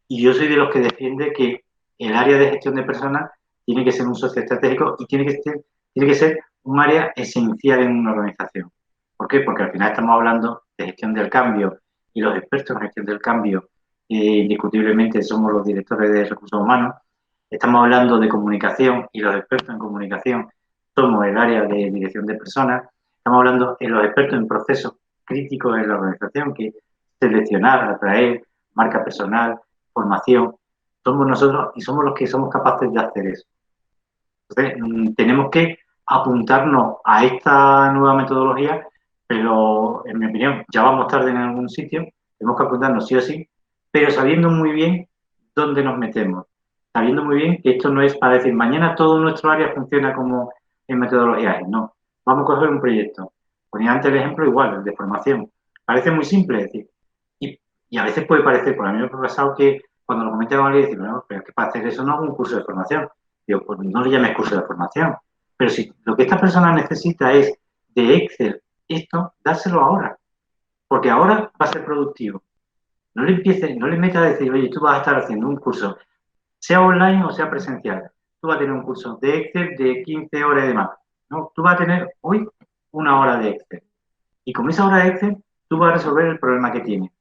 Y yo soy de los que defiende que el área de gestión de personas tiene que ser un socio estratégico y tiene que ser un área esencial en una organización. ¿Por qué? Porque al final estamos hablando de gestión del cambio y los expertos en gestión del cambio indiscutiblemente somos los directores de recursos humanos. Estamos hablando de comunicación y los expertos en comunicación somos el área de dirección de personas. Estamos hablando de los expertos en procesos críticos en la organización, que seleccionar, atraer, marca personal, formación, somos nosotros y somos los que somos capaces de hacer eso. Entonces, tenemos que apuntarnos a esta nueva metodología, pero en mi opinión, ya vamos tarde en algún sitio, tenemos que apuntarnos sí o sí, pero sabiendo muy bien dónde nos metemos, sabiendo muy bien que esto no es para decir mañana todo nuestro área funciona como en metodología ágil, no. Vamos a coger un proyecto. Ponía antes el ejemplo igual, el de formación. Parece muy simple, es decir, y a veces puede parecer, por a mí me ha pasado que cuando lo comenté con alguien, dice, no, pero es que para hacer eso no hago un curso de formación. Digo, pues no le llames curso de formación. Pero si lo que esta persona necesita es de Excel esto, dárselo ahora. Porque ahora va a ser productivo. No le empieces, no le metas a decir, oye, tú vas a estar haciendo un curso, sea online o sea presencial. Tú vas a tener un curso de Excel de 15 horas y demás. No, tú vas a tener hoy una hora de Excel. Y con esa hora de Excel, tú vas a resolver el problema que tienes.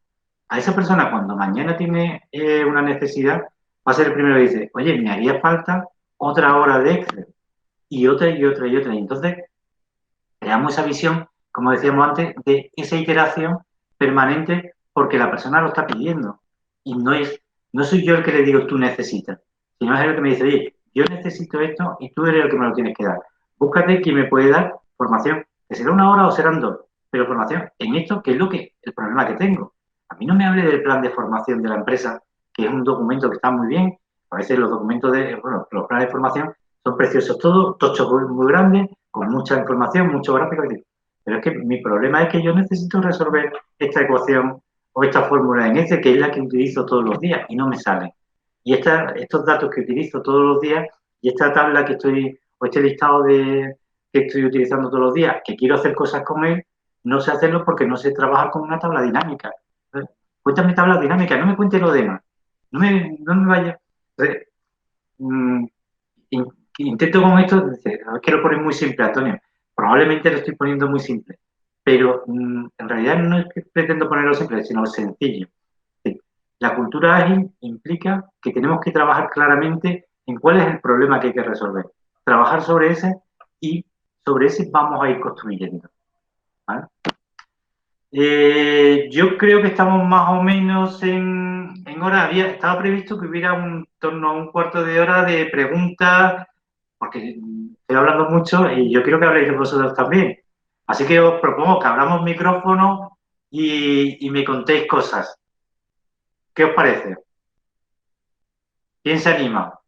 A esa persona, cuando mañana tiene una necesidad, va a ser el primero que dice, oye, me haría falta otra hora de Excel, y otra y otra y otra. Y entonces creamos esa visión, como decíamos antes, de esa iteración permanente porque la persona lo está pidiendo. Y no soy yo el que le digo, tú necesitas, sino es el que me dice, oye, yo necesito esto y tú eres el que me lo tienes que dar. Búscate quién me puede dar formación, que será una hora o serán dos, pero formación en esto, que es el problema que tengo. A mí no me hable del plan de formación de la empresa, que es un documento que está muy bien. A veces los documentos bueno, los planes de formación son preciosos todos, tochos muy grandes, con mucha información, mucho gráfico. Pero es que mi problema es que yo necesito resolver esta ecuación o esta fórmula en Excel, que es la que utilizo todos los días y no me sale. Y estos datos que utilizo todos los días y esta tabla o este listado que estoy utilizando todos los días, que quiero hacer cosas con él, no sé hacerlo porque no sé trabajar con una tabla dinámica. Entonces, cuéntame tablas dinámicas, no me cuente lo demás. No me vaya. Entonces, mm, intento con esto, quiero poner muy simple, Antonio. Probablemente lo estoy poniendo muy simple, pero en realidad no es que pretendo ponerlo simple, sino sencillo. Sí. La cultura ágil implica que tenemos que trabajar claramente en cuál es el problema que hay que resolver. Trabajar sobre ese y sobre ese vamos a ir construyendo. ¿Vale? Yo creo que estamos más o menos en hora. Estaba previsto que hubiera un torno a un cuarto de hora de preguntas, porque estoy hablando mucho y yo quiero que habléis vosotros también. Así que os propongo que abramos micrófono y me contéis cosas. ¿Qué os parece? ¿Quién se anima?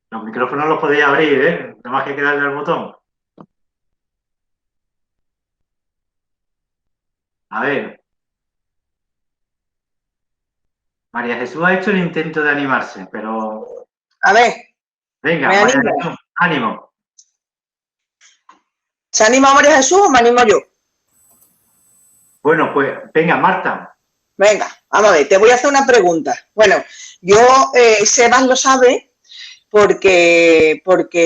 Los micrófonos los podéis abrir, ¿eh? Nada más que hay que darle al botón. A ver, María Jesús ha hecho el intento de animarse, pero A ver, venga, me María animo. Jesús, ánimo. ¿Se anima María Jesús o me animo yo? Bueno, pues venga, Marta. Venga, vamos a ver, te voy a hacer una pregunta. Bueno, yo, Sebas lo sabe porque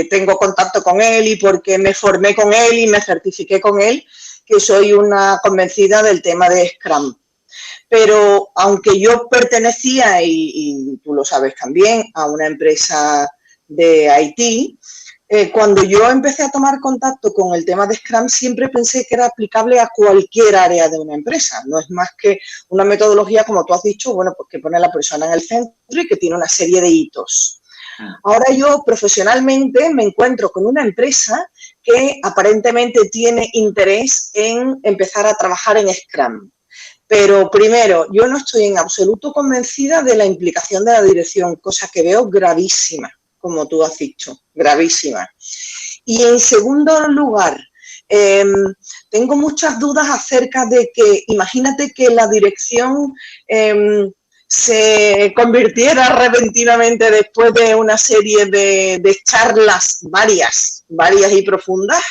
tengo contacto con él y porque me formé con él y me certifiqué con él, que soy una convencida del tema de Scrum. Pero aunque yo pertenecía, y tú lo sabes también, a una empresa de Haití, cuando yo empecé a tomar contacto con el tema de Scrum, siempre pensé que era aplicable a cualquier área de una empresa. No es más que una metodología, como tú has dicho, bueno, pues que pone a la persona en el centro y que tiene una serie de hitos. Ahora yo profesionalmente me encuentro con una empresa que aparentemente tiene interés en empezar a trabajar en Scrum. Pero primero, yo no estoy en absoluto convencida de la implicación de la dirección, cosa que veo gravísima, como tú has dicho, gravísima. Y en segundo lugar, tengo muchas dudas acerca de que, imagínate que la dirección se convirtiera repentinamente después de una serie de charlas varias y profundas,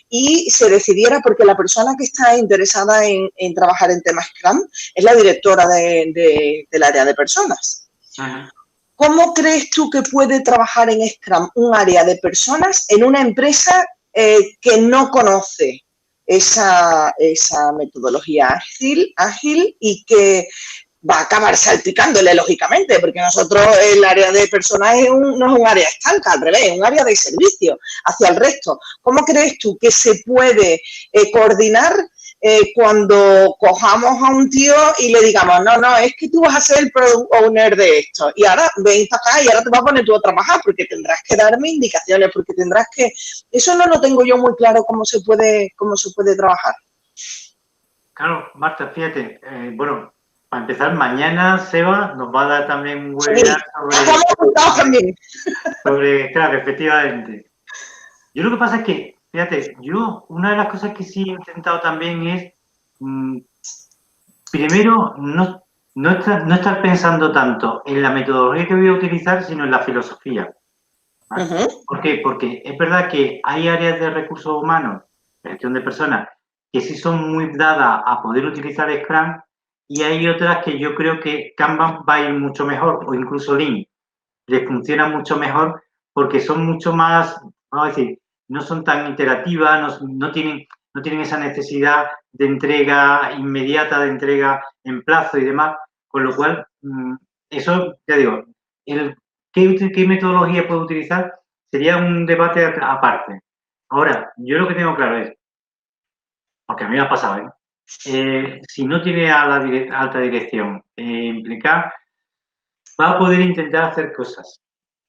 y se decidiera, porque la persona que está interesada en trabajar en temas Scrum es la directora del área de personas. Ajá. ¿Cómo crees tú que puede trabajar en Scrum un área de personas en una empresa que no conoce esa metodología ágil y que va a acabar salpicándole, lógicamente, porque nosotros el área de personas no es un área estanca, al revés, es un área de servicio hacia el resto? ¿Cómo crees tú que se puede coordinar cuando cojamos a un tío y le digamos, no, es que tú vas a ser el product owner de esto, y ahora ven para acá y ahora te vas a poner tú a trabajar, porque tendrás que darme indicaciones, porque tendrás que... Eso no lo tengo yo muy claro cómo se puede trabajar. Claro, Marta, fíjate, bueno, para empezar, mañana Seba nos va a dar también un webinar sobre, claro, efectivamente. Yo lo que pasa es que, fíjate, una de las cosas que sí he intentado también es, primero, no estar pensando tanto en la metodología que voy a utilizar, sino en la filosofía. ¿Vale? ¿Por qué? Porque es verdad que hay áreas de recursos humanos, de gestión de personas, que sí son muy dadas a poder utilizar Scrum, y hay otras que yo creo que Kanban va a ir mucho mejor, o incluso Lean, les funciona mucho mejor porque son mucho más, vamos a decir, no son tan iterativas, no tienen esa necesidad de entrega inmediata, de entrega en plazo y demás, con lo cual, eso, ya digo, ¿qué metodología puedo utilizar? Sería un debate aparte. Ahora, yo lo que tengo claro es, porque a mí me ha pasado, si no tiene a la alta dirección implicada, va a poder intentar hacer cosas,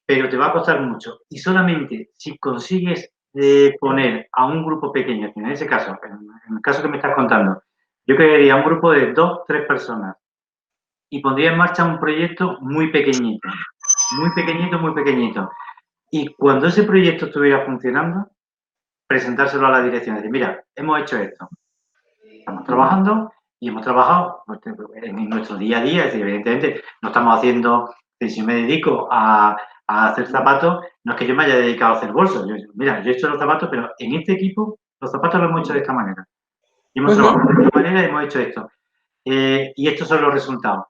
pero te va a costar mucho. Y solamente si consigues poner a un grupo pequeño, en ese caso, en el caso que me estás contando, yo crearía un grupo de 2, 3 personas y pondría en marcha un proyecto muy pequeñito, muy pequeñito, muy pequeñito. Y cuando ese proyecto estuviera funcionando, presentárselo a la dirección, decir, mira, hemos hecho esto, estamos trabajando y hemos trabajado en nuestro día a día, es decir, evidentemente no estamos haciendo, si me dedico a hacer zapatos, no es que yo me haya dedicado a hacer bolsos, mira, yo he hecho los zapatos, pero en este equipo los zapatos los hemos hecho de esta manera. Y hemos trabajado de esta manera y hemos hecho esto. Y estos son los resultados.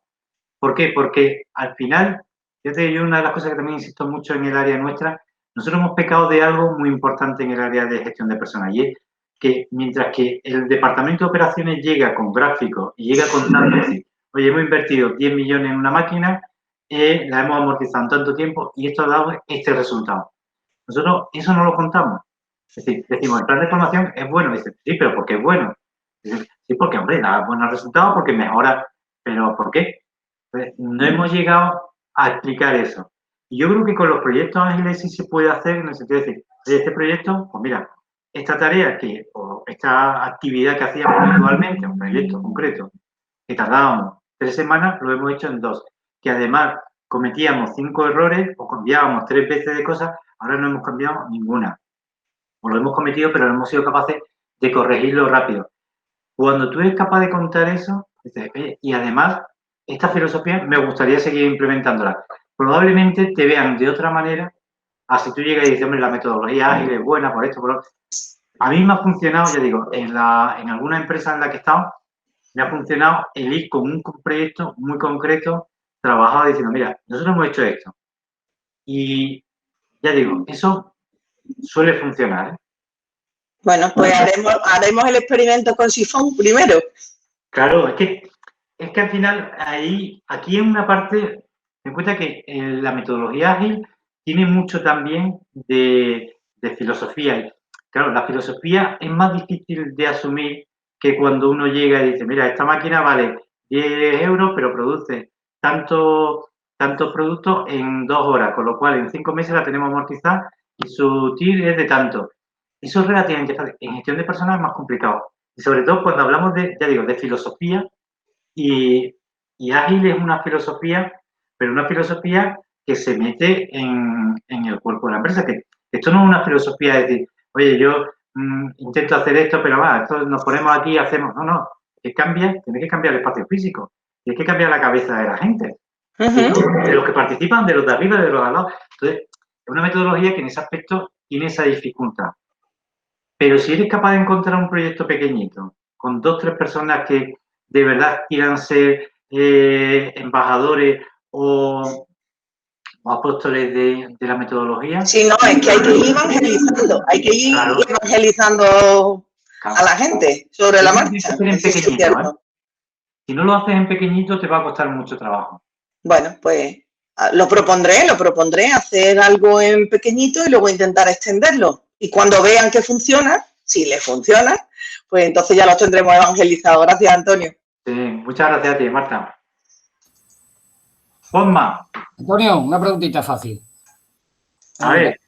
¿Por qué? Porque al final, fíjate, yo una de las cosas que también insisto mucho en el área nuestra, nosotros hemos pecado de algo muy importante en el área de gestión de personas, y es que mientras que el departamento de operaciones llega con gráficos y llega con datos, oye, hemos invertido 10 millones en una máquina, la hemos amortizado en tanto tiempo y esto ha dado este resultado. Nosotros eso no lo contamos. Es decir, decimos, el plan de formación es bueno. Dice, sí, pero ¿por qué es bueno? Dice, sí, porque, hombre, da buenos resultados, porque mejora. ¿Pero por qué? Pues no hemos llegado a explicar eso. Y yo creo que con los proyectos ágiles sí se puede hacer, en el sentido de decir, este proyecto, pues mira, esta tarea o esta actividad que hacíamos habitualmente, un proyecto concreto, que tardábamos 3 semanas lo hemos hecho en 2. Que además cometíamos 5 errores o cambiábamos 3 veces de cosas, ahora no hemos cambiado ninguna. O lo hemos cometido, pero no hemos sido capaces de corregirlo rápido. Cuando tú eres capaz de contar eso, dices, y además, esta filosofía me gustaría seguir implementándola. Probablemente te vean de otra manera, así tú llegas y dices, hombre, la metodología ágil es buena por esto, por lo otro. A mí me ha funcionado, ya digo, en alguna empresa en la que he estado, me ha funcionado el ir con un proyecto muy concreto, trabajado diciendo, mira, nosotros hemos hecho esto. Y ya digo, eso suele funcionar, ¿eh? Bueno, pues haremos el experimento con sifón primero. Claro, es que al final, aquí en una parte, me cuenta que la metodología ágil tiene mucho también de filosofía. Y, claro, la filosofía es más difícil de asumir que cuando uno llega y dice, mira, esta máquina vale 10 euros, pero produce tantos productos en 2 horas, con lo cual en 5 meses la tenemos amortizada y su TIR es de tanto. Eso es relativamente fácil. En gestión de personas es más complicado. Y sobre todo cuando hablamos ya digo, de filosofía, y ágil es una filosofía, pero una filosofía que se mete en el cuerpo de la empresa. Que esto no es una filosofía de decir, oye, yo intento hacer esto, pero esto nos ponemos aquí y hacemos. No, no. Que cambia, tiene que cambiar el espacio físico, tiene que cambiar la cabeza de la gente, de los que participan, de los de arriba, de los de al lado. Entonces, es una metodología que en ese aspecto tiene esa dificultad. Pero si eres capaz de encontrar un proyecto pequeñito, con 2 o 3 personas que de verdad quieran ser embajadores o apóstoles de la metodología. Sí, no, es que hay que ir evangelizando, hay que ir evangelizando a la gente sobre la marcha. Si no lo haces en pequeñito, te va a costar mucho trabajo. Bueno, pues lo propondré hacer algo en pequeñito y luego intentar extenderlo. Y cuando vean que funciona, si les funciona, pues entonces ya los tendremos evangelizados. Gracias, Antonio. Sí, muchas gracias a ti, Marta. Juanma. Antonio, una preguntita fácil. A ver.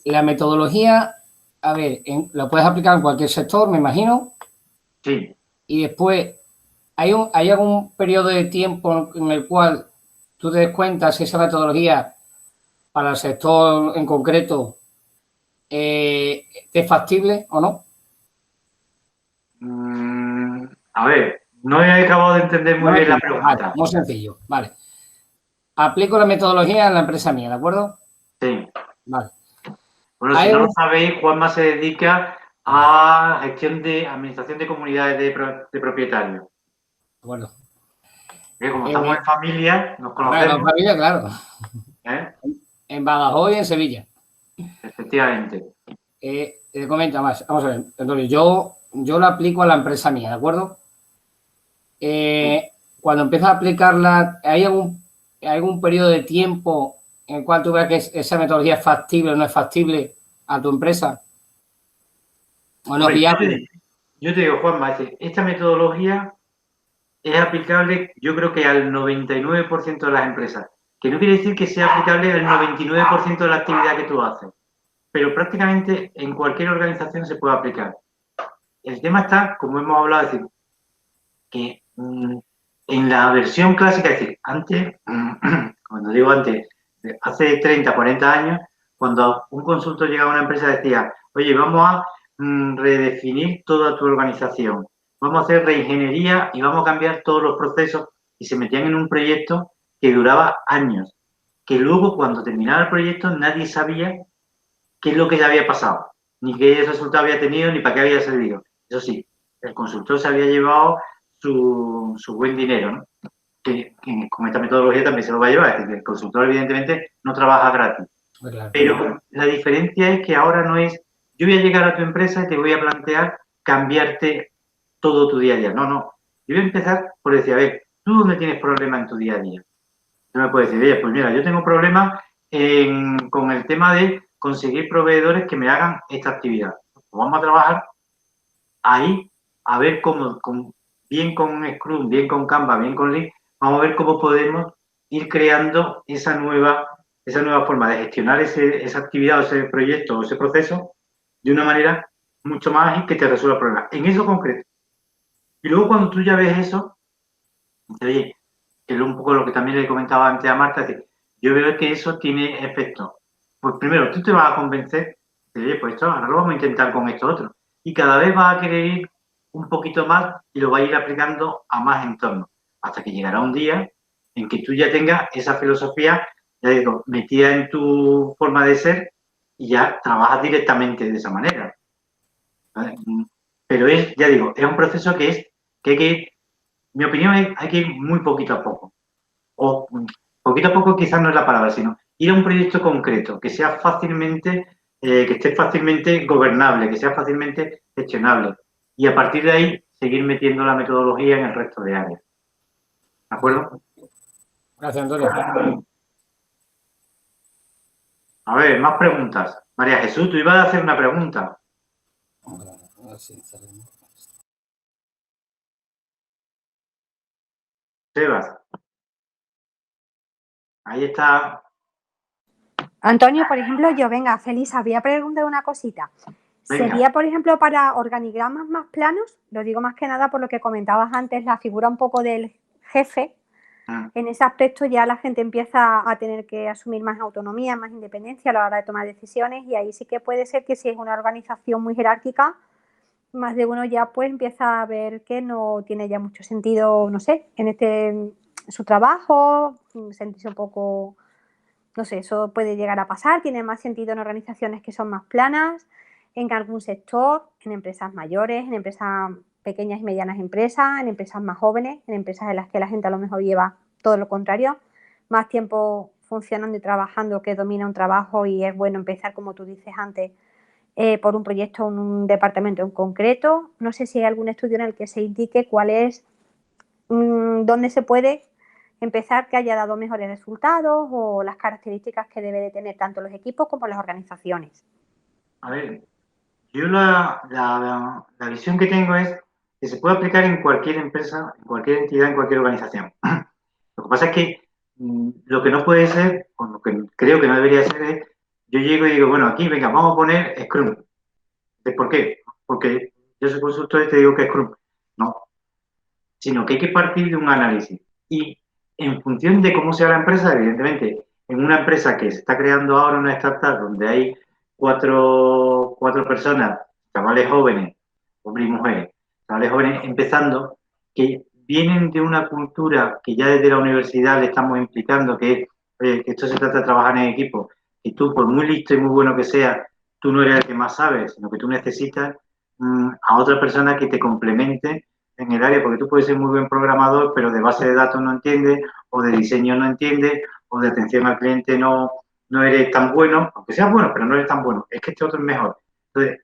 La metodología, a ver, ¿la puedes aplicar en cualquier sector, me imagino? Sí. Y después, ¿hay algún periodo de tiempo en el cual tú te des cuenta si esa metodología para el sector en concreto es factible o no? A ver, no he acabado de entender muy bien la pregunta. Vale, muy sencillo, vale. Aplico la metodología en la empresa mía, ¿de acuerdo? Sí. Vale. Bueno, si no lo sabéis, Juanma se dedica a gestión de administración de comunidades de propietarios. Bueno. Como estamos en familia, nos conocemos. Bueno, en familia, claro. En Badajoz y en Sevilla. Efectivamente. Te comento más. Vamos a ver, Antonio, yo lo aplico a la empresa mía, ¿de acuerdo? Cuando empiezas a aplicarla, ¿hay algún periodo de tiempo en el cual tú veas que esa metodología es factible o no es factible a tu empresa? ¿O no? Yo te digo, Juanma, esta metodología es aplicable, yo creo que al 99% de las empresas. Que no quiere decir que sea aplicable al 99% de la actividad que tú haces, pero prácticamente en cualquier organización se puede aplicar. El tema está, como hemos hablado, es decir, que en la versión clásica, es decir, antes, cuando digo antes, hace 30, 40 años, cuando un consultor llegaba a una empresa decía, oye, vamos a redefinir toda tu organización, vamos a hacer reingeniería y vamos a cambiar todos los procesos, y se metían en un proyecto que duraba años, que luego cuando terminaba el proyecto nadie sabía qué es lo que ya había pasado, ni qué resultado había tenido, ni para qué había servido. Eso sí, el consultor se había llevado su buen dinero, ¿no? Que con esta metodología también se lo va a llevar, es decir, que el consultor evidentemente no trabaja gratis. Claro. Pero la diferencia es que ahora no es, yo voy a llegar a tu empresa y te voy a plantear cambiarte todo tu día a día. No, no. Yo voy a empezar por decir, a ver, ¿tú dónde tienes problemas en tu día a día? Tú me puedes decir, oye, pues mira, yo tengo problemas con el tema de conseguir proveedores que me hagan esta actividad. Pues vamos a trabajar ahí a ver cómo, bien con Scrum, bien con Canva, bien con Lean, vamos a ver cómo podemos ir creando esa nueva forma de gestionar esa actividad o ese proyecto o ese proceso de una manera mucho más ágil que te resuelva el problema. En eso concreto. Y luego cuando tú ya ves eso, dices, oye, que es un poco lo que también le comentaba antes a Marta, que yo veo que eso tiene efecto. Pues primero, tú te vas a convencer de, oye, pues esto, ahora lo vamos a intentar con esto otro. Y cada vez vas a querer ir un poquito más y lo vas a ir aplicando a más entornos, hasta que llegará un día en que tú ya tengas esa filosofía, ya digo, metida en tu forma de ser y ya trabajas directamente de esa manera. ¿Vale? Pero es, ya digo, es un proceso que hay que ir, mi opinión es, hay que ir muy poquito a poco. O poquito a poco quizás no es la palabra, sino ir a un proyecto concreto, que sea fácilmente, que esté fácilmente gobernable, que sea fácilmente gestionable. Y a partir de ahí, seguir metiendo la metodología en el resto de áreas. ¿De acuerdo? Gracias, Antonio. A ver, más preguntas. María Jesús, tú ibas a hacer una pregunta. Sebas. Ahí está. Antonio, por ejemplo, venga, Felisa, voy a preguntar una cosita. Venga. ¿Sería, por ejemplo, para organigramas más planos? Lo digo más que nada por lo que comentabas antes, la figura un poco del jefe. En ese aspecto ya la gente empieza a tener que asumir más autonomía, más independencia a la hora de tomar decisiones, y ahí sí que puede ser que si es una organización muy jerárquica, más de uno ya pues empieza a ver que no tiene ya mucho sentido, no sé, en su trabajo, sentirse un poco, no sé, eso puede llegar a pasar. Tiene más sentido en organizaciones que son más planas, en algún sector, en empresas mayores, en empresas pequeñas y medianas empresas, en empresas más jóvenes, en empresas en las que la gente a lo mejor lleva todo lo contrario, más tiempo funcionando y trabajando, que domina un trabajo, y es bueno empezar, como tú dices antes, por un proyecto en un departamento en concreto. No sé si hay algún estudio en el que se indique cuál es, dónde se puede empezar, que haya dado mejores resultados, o las características que debe de tener tanto los equipos como las organizaciones. A ver, yo la visión que tengo es que se puede aplicar en cualquier empresa, en cualquier entidad, en cualquier organización. Lo que pasa es que lo que no puede ser, o lo que creo que no debería ser, es yo llego y digo, bueno, aquí, venga, vamos a poner Scrum. ¿Por qué? Porque yo soy consultor y te digo que es Scrum. No, sino que hay que partir de un análisis. Y en función de cómo sea la empresa, evidentemente, en una empresa que se está creando ahora, una startup, donde hay cuatro personas, chavales jóvenes, hombres y mujeres, chavales jóvenes empezando, que vienen de una cultura que ya desde la universidad le estamos implicando, que esto se trata de trabajar en equipo, y tú, por muy listo y muy bueno que seas, tú no eres el que más sabes, sino que tú necesitas a otra persona que te complemente en el área, porque tú puedes ser muy buen programador, pero de base de datos no entiendes, o de diseño no entiendes, o de atención al cliente no eres tan bueno, aunque seas bueno, pero no eres tan bueno, es que este otro es mejor. Entonces,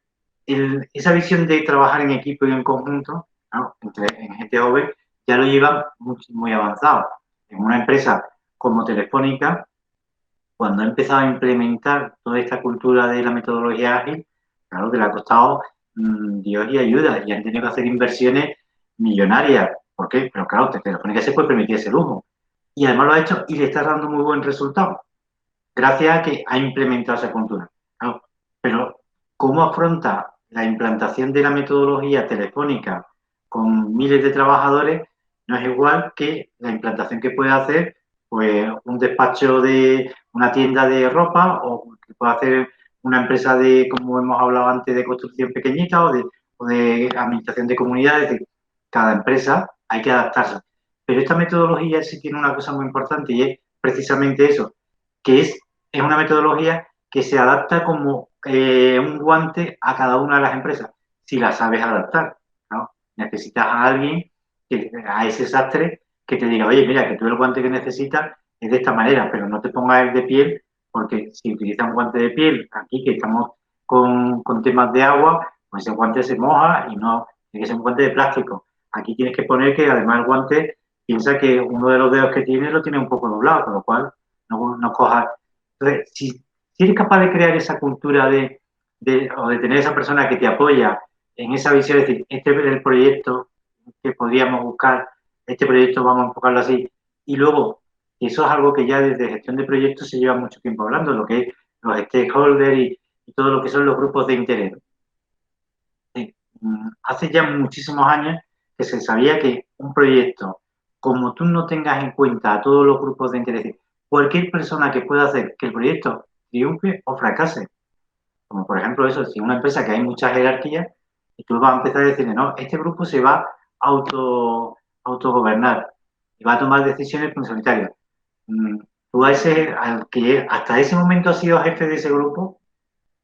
esa visión de trabajar en equipo y en conjunto, ¿no? En gente joven, ya lo llevan muy avanzado. En una empresa como Telefónica, cuando ha empezado a implementar toda esta cultura de la metodología ágil, claro que le ha costado Dios y ayuda, y han tenido que hacer inversiones millonarias. ¿Por qué? Pero claro, Telefónica se puede permitir ese lujo. Y además lo ha hecho y le está dando muy buen resultado, gracias a que ha implementado esa cultura. Claro, pero ¿cómo afronta la implantación de la metodología telefónica con miles de trabajadores? No es igual que la implantación que puede hacer pues un despacho de una tienda de ropa, o que puede hacer una empresa de, como hemos hablado antes, de construcción pequeñita, o de administración de comunidades. Cada empresa hay que adaptarse. Pero esta metodología sí tiene una cosa muy importante, y es precisamente eso, que es una metodología que se adapta como un guante a cada una de las empresas, si la sabes adaptar, ¿no? Necesitas a alguien, a ese sastre, que te diga, oye, mira, que tú el guante que necesitas es de esta manera, pero no te pongas el de piel, porque si utilizas un guante de piel, aquí que estamos con temas de agua, pues ese guante se moja y no tiene que ser un guante de plástico. Aquí tienes que poner que además el guante, piensa que uno de los dedos que tiene lo tiene un poco doblado, con lo cual no cojas. Entonces, si eres capaz de crear esa cultura o de tener esa persona que te apoya en esa visión, es decir, este es el proyecto que podríamos buscar, este proyecto vamos a enfocarlo así, y luego, eso es algo que ya desde gestión de proyectos se lleva mucho tiempo hablando, lo que es los stakeholders y todo lo que son los grupos de interés. Hace ya muchísimos años que se sabía que un proyecto como tú no tengas en cuenta a todos los grupos de interés, cualquier persona que pueda hacer que el proyecto triunfe o fracase, como por ejemplo eso, si una empresa que hay muchas jerarquías, y tú vas a empezar a decirle, no, este grupo se va a autogobernar y va a tomar decisiones en solitario. Tú a ese, al que hasta ese momento ha sido jefe de ese grupo,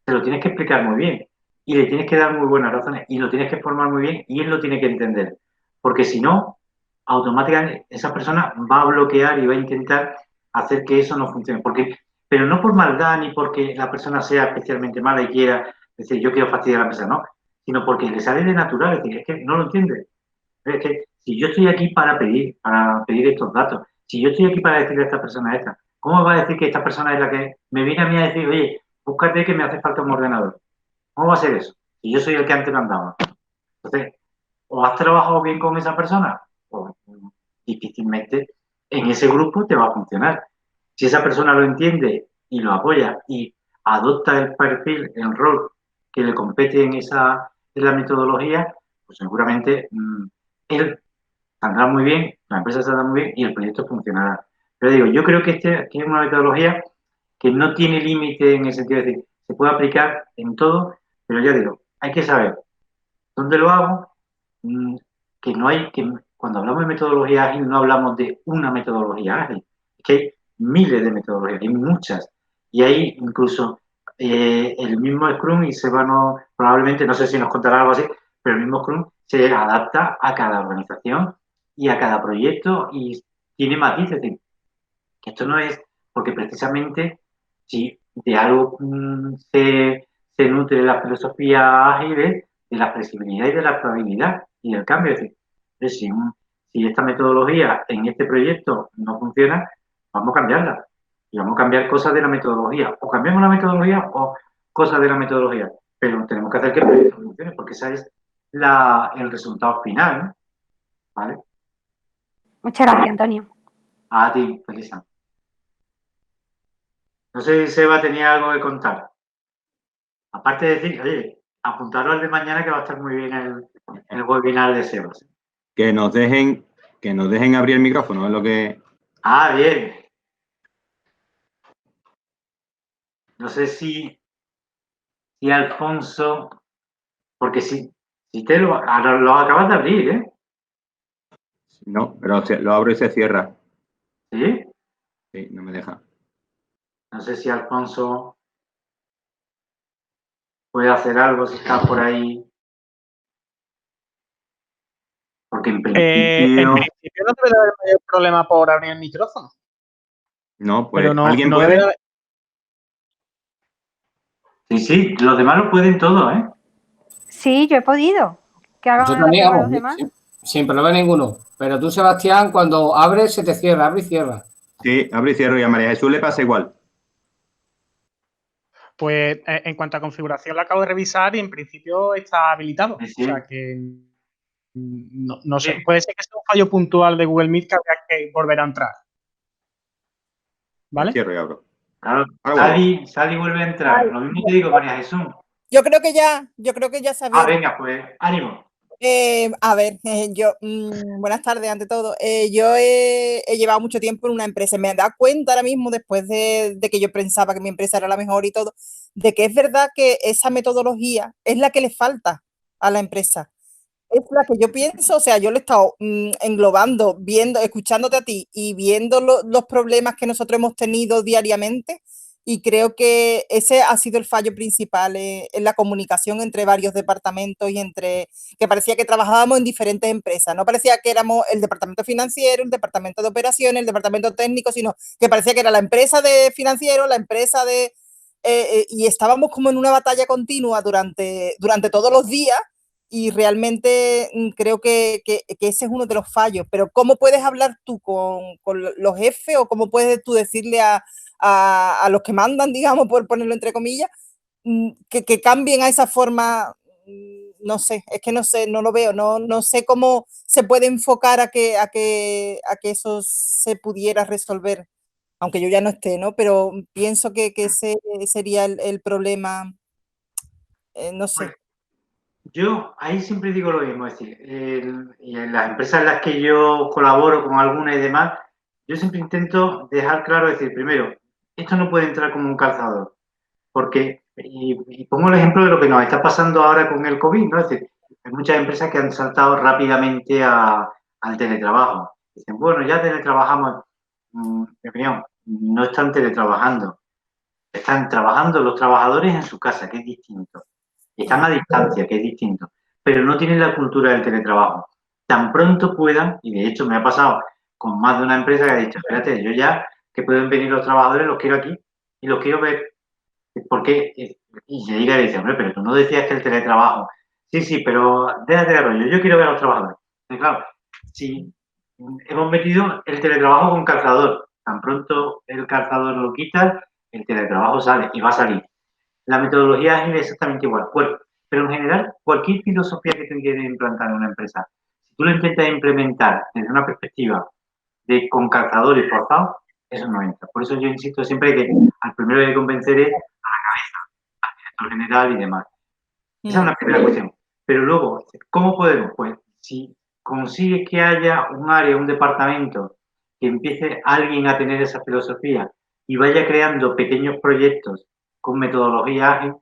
te lo tienes que explicar muy bien y le tienes que dar muy buenas razones y lo tienes que formar muy bien y él lo tiene que entender. Porque si no, automáticamente esa persona va a bloquear y va a intentar hacer que eso no funcione. Pero no por maldad ni porque la persona sea especialmente mala y quiera decir yo quiero fastidiar a la empresa, no, sino porque le sale de natural, es decir, es que no lo entiende. Es que si yo estoy aquí para pedir estos datos, si yo estoy aquí para decirle a esta persona esta, ¿cómo va a decir que esta persona es la que me viene a mí a decir, oye, búscate que me hace falta un ordenador? ¿Cómo va a ser eso? Si yo soy el que antes mandaba. Entonces, o has trabajado bien con esa persona, o difícilmente en ese grupo te va a funcionar. Si esa persona lo entiende y lo apoya y adopta el perfil, el rol que le compete en la metodología, pues seguramente él saldrá muy bien, la empresa saldrá muy bien y el proyecto funcionará. Pero digo, yo creo que que es una metodología que no tiene límite en el sentido de decir, se puede aplicar en todo, pero ya digo, hay que saber dónde lo hago, mm, que no hay que cuando hablamos de metodología ágil no hablamos de una metodología ágil, es que hay miles de metodologías, hay muchas, y hay incluso el mismo Scrum y Sebano probablemente, no sé si nos contará algo así, pero el mismo Scrum se adapta a cada organización y a cada proyecto y tiene matices, es decir, que esto no es porque precisamente si de algo se nutre la filosofía ágil de la flexibilidad y de la probabilidad y del cambio. Es decir, si esta metodología en este proyecto no funciona, vamos a cambiarla. Y vamos a cambiar cosas de la metodología. O cambiamos la metodología o cosas de la metodología. Pero tenemos que hacer que el proyecto funcione, porque ese es el resultado final, ¿no? ¿Vale? Muchas gracias, Antonio. A ti, Felisa. No sé si Seba tenía algo que contar. Aparte de decir, oye, apuntaros al de mañana que va a estar muy bien el webinar de Seba. Que nos dejen abrir el micrófono, es lo que... Ah, bien. No sé si Alfonso, porque si te lo acabas de abrir, ¿eh? No, pero lo abro y se cierra. ¿Sí? Sí, no me deja. No sé si Alfonso puede hacer algo, si está por ahí. Porque en principio... En principio no debe haber mayor problema por abrir el micrófono. No, pues Pero no, ¿alguien no puede? debe haber... Sí, los demás lo pueden todo, ¿eh? Sí, yo he podido. Que hagan Yo la también, prueba vamos, los demás. sin problema ninguno. Pero tú, Sebastián, cuando abres, se te cierra, abre y cierra. Sí, abro y cierro y a María Jesús le pasa igual. Pues en cuanto a configuración la acabo de revisar y en principio está habilitado. Sí. O sea que no sé, puede ser que sea un fallo puntual de Google Meet que habría que volver a entrar. ¿Vale? Cierro y abro. Claro, Ahora Sally vuelve a entrar. Lo mismo te digo, María Jesús. Yo creo que ya se ha abierto. Venga, pues, ánimo. A ver, buenas tardes ante todo. Yo he llevado mucho tiempo en una empresa. Me he dado cuenta ahora mismo, después de que yo pensaba que mi empresa era la mejor y todo, de que es verdad que esa metodología es la que le falta a la empresa. Es la que yo pienso, o sea, yo lo he estado englobando, viendo, escuchándote a ti y viendo los problemas que nosotros hemos tenido diariamente. Y creo que ese ha sido el fallo principal en la comunicación entre varios departamentos y que parecía que trabajábamos en diferentes empresas. No parecía que éramos el departamento financiero, el departamento de operaciones, el departamento técnico, sino que parecía que era la empresa de financiero, la empresa de... y estábamos como en una batalla continua durante todos los días y realmente creo que ese es uno de los fallos. Pero ¿cómo puedes hablar tú con los jefes o cómo puedes tú decirle a los que mandan, digamos, por ponerlo entre comillas, que cambien a esa forma? No sé, es que no sé, no lo veo, no sé cómo se puede enfocar a que eso se pudiera resolver, aunque yo ya no esté, ¿no? Pero pienso que ese sería el problema, no sé. Yo ahí siempre digo lo mismo, es decir, y en las empresas en las que yo colaboro con alguna y demás, yo siempre intento dejar claro, decir, primero, esto no puede entrar como un calzador, porque, y pongo el ejemplo de lo que nos está pasando ahora con el COVID, ¿no? Es decir, hay muchas empresas que han saltado rápidamente al teletrabajo. Dicen, bueno, ya teletrabajamos. En mi opinión, no están teletrabajando. Están trabajando los trabajadores en su casa, que es distinto. Están a distancia, que es distinto. Pero no tienen la cultura del teletrabajo. Tan pronto puedan, y de hecho me ha pasado con más de una empresa que ha dicho, espérate, yo ya que pueden venir los trabajadores, los quiero aquí y los quiero ver. Porque, y se llega y dice, hombre, pero tú no decías que el teletrabajo. Sí, sí, pero déjate de rollo, yo quiero ver a los trabajadores. Y claro, si hemos metido el teletrabajo con calzador, tan pronto el calzador lo quitas, el teletrabajo sale y va a salir. La metodología ágil es exactamente igual, pero en general, cualquier filosofía que tú quieras implantar en una empresa, si tú lo intentas implementar desde una perspectiva de con calzador y forzado, eso no entra. Por eso yo insisto siempre que al primero que convencer es al general y demás. Esa es una primera cuestión. Pero luego, ¿cómo podemos? Pues si consigues que haya un área, un departamento, que empiece alguien a tener esa filosofía y vaya creando pequeños proyectos con metodología ágil,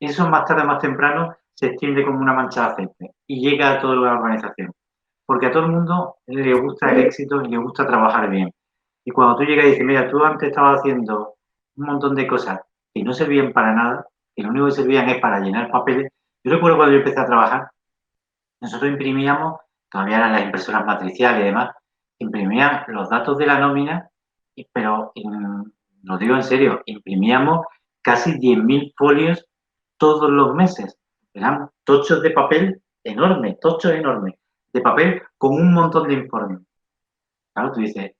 eso más tarde, más temprano, se extiende como una mancha de aceite y llega a toda la organización. Porque a todo el mundo le gusta el éxito y le gusta trabajar bien. Y cuando tú llegas y dices, mira, tú antes estabas haciendo un montón de cosas que no servían para nada, que lo único que servían es para llenar papeles. Yo recuerdo cuando yo empecé a trabajar, nosotros imprimíamos, todavía eran las impresoras matriciales y demás, imprimían los datos de la nómina, pero lo digo en serio, imprimíamos casi 10.000 folios todos los meses. Eran tochos de papel enormes, tochos enormes, de papel con un montón de informes. Claro, tú dices,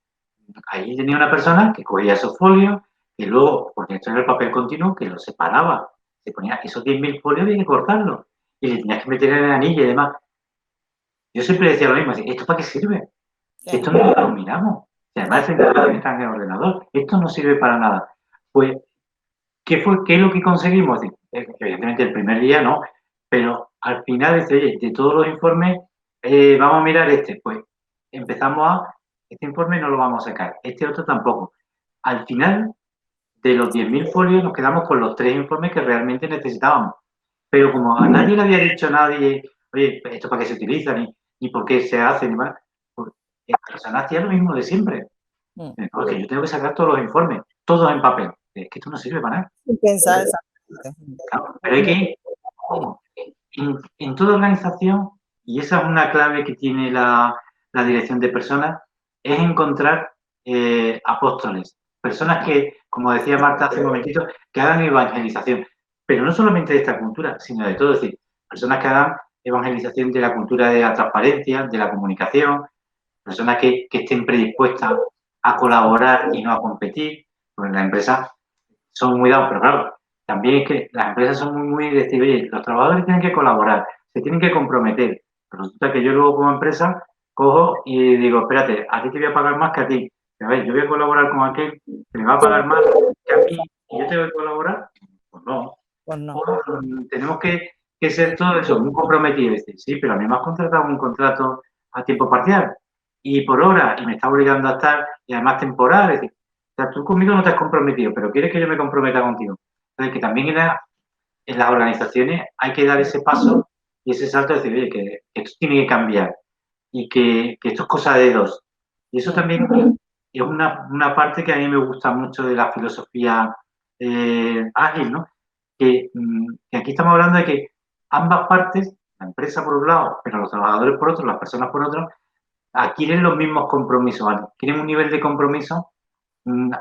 ahí tenía una persona que cogía esos folios y luego, porque esto era el papel continuo, que los separaba. Se ponía esos 10.000 folios, había que cortarlos. Y le tenías que meter en el anillo y demás. Yo siempre decía lo mismo, ¿esto para qué sirve? Si esto no lo miramos. Si además está en el ordenador, esto no sirve para nada. Pues, ¿qué es lo que conseguimos? Evidentemente el primer día no, pero al final oye, de todos los informes, vamos a mirar este. Pues empezamos este informe no lo vamos a sacar, este otro tampoco. Al final, de los 10.000 folios, nos quedamos con los 3 informes que realmente necesitábamos. Pero como a nadie le había dicho nadie, oye, ¿esto para qué se utiliza? Ni por qué se hace, ni más. Pues el personal hacía lo mismo de siempre. Porque yo tengo que sacar todos los informes, todos en papel. Es que esto no sirve para nada. Sin pensar exactamente. Claro, pero hay que en toda organización, y esa es una clave que tiene la dirección de personas, es encontrar apóstoles, personas que, como decía Marta hace un momentito, que hagan evangelización, pero no solamente de esta cultura, sino de todo, es decir, personas que hagan evangelización de la cultura de la transparencia, de la comunicación, personas que estén predispuestas a colaborar y no a competir, porque las empresas son muy dados, pero claro, también es que las empresas son muy de decir, oye, los trabajadores tienen que colaborar, se tienen que comprometer. Pero resulta que yo luego como empresa cojo y digo, espérate, a ti te voy a pagar más que a ti. A ver, yo voy a colaborar con aquel que me va a pagar más que a mí y yo tengo que colaborar. Pues no. Pues no. Tenemos que ser todo eso, muy comprometidos. Sí, pero a mí me has contratado un contrato a tiempo parcial y por hora y me está obligando a estar y además temporal. Es decir, o sea, tú conmigo no te has comprometido, pero quieres que yo me comprometa contigo. Entonces, que también en las organizaciones hay que dar ese paso y ese salto de decir, oye, que esto tiene que cambiar y que esto es cosa de dos. Y eso también es una parte que a mí me gusta mucho de la filosofía ágil, ¿no? Que aquí estamos hablando de que ambas partes, la empresa por un lado, pero los trabajadores por otro, las personas por otro, adquieren los mismos compromisos, adquieren un nivel de compromiso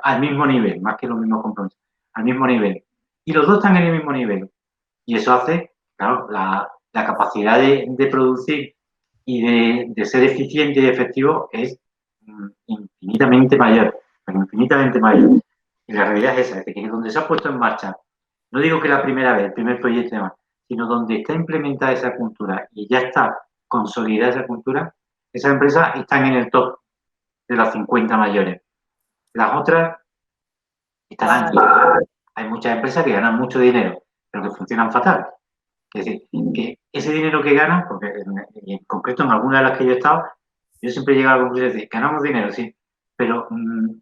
al mismo nivel, más que los mismos compromisos, al mismo nivel. Y los dos están en el mismo nivel. Y eso hace, claro, la capacidad de producir y de ser eficiente y efectivo es infinitamente mayor, pero infinitamente mayor. Y la realidad es esa, es que donde se ha puesto en marcha, no digo que la primera vez, el primer proyecto y demás, sino donde está implementada esa cultura y ya está consolidada esa cultura, esas empresas están en el top de las 50 mayores. Las otras estarán. Hay muchas empresas que ganan mucho dinero, pero que funcionan fatal, Es decir, que ese dinero que ganan, porque en concreto en algunas de las que yo he estado, yo siempre he llegado a la conclusión de decir, ganamos dinero, sí, pero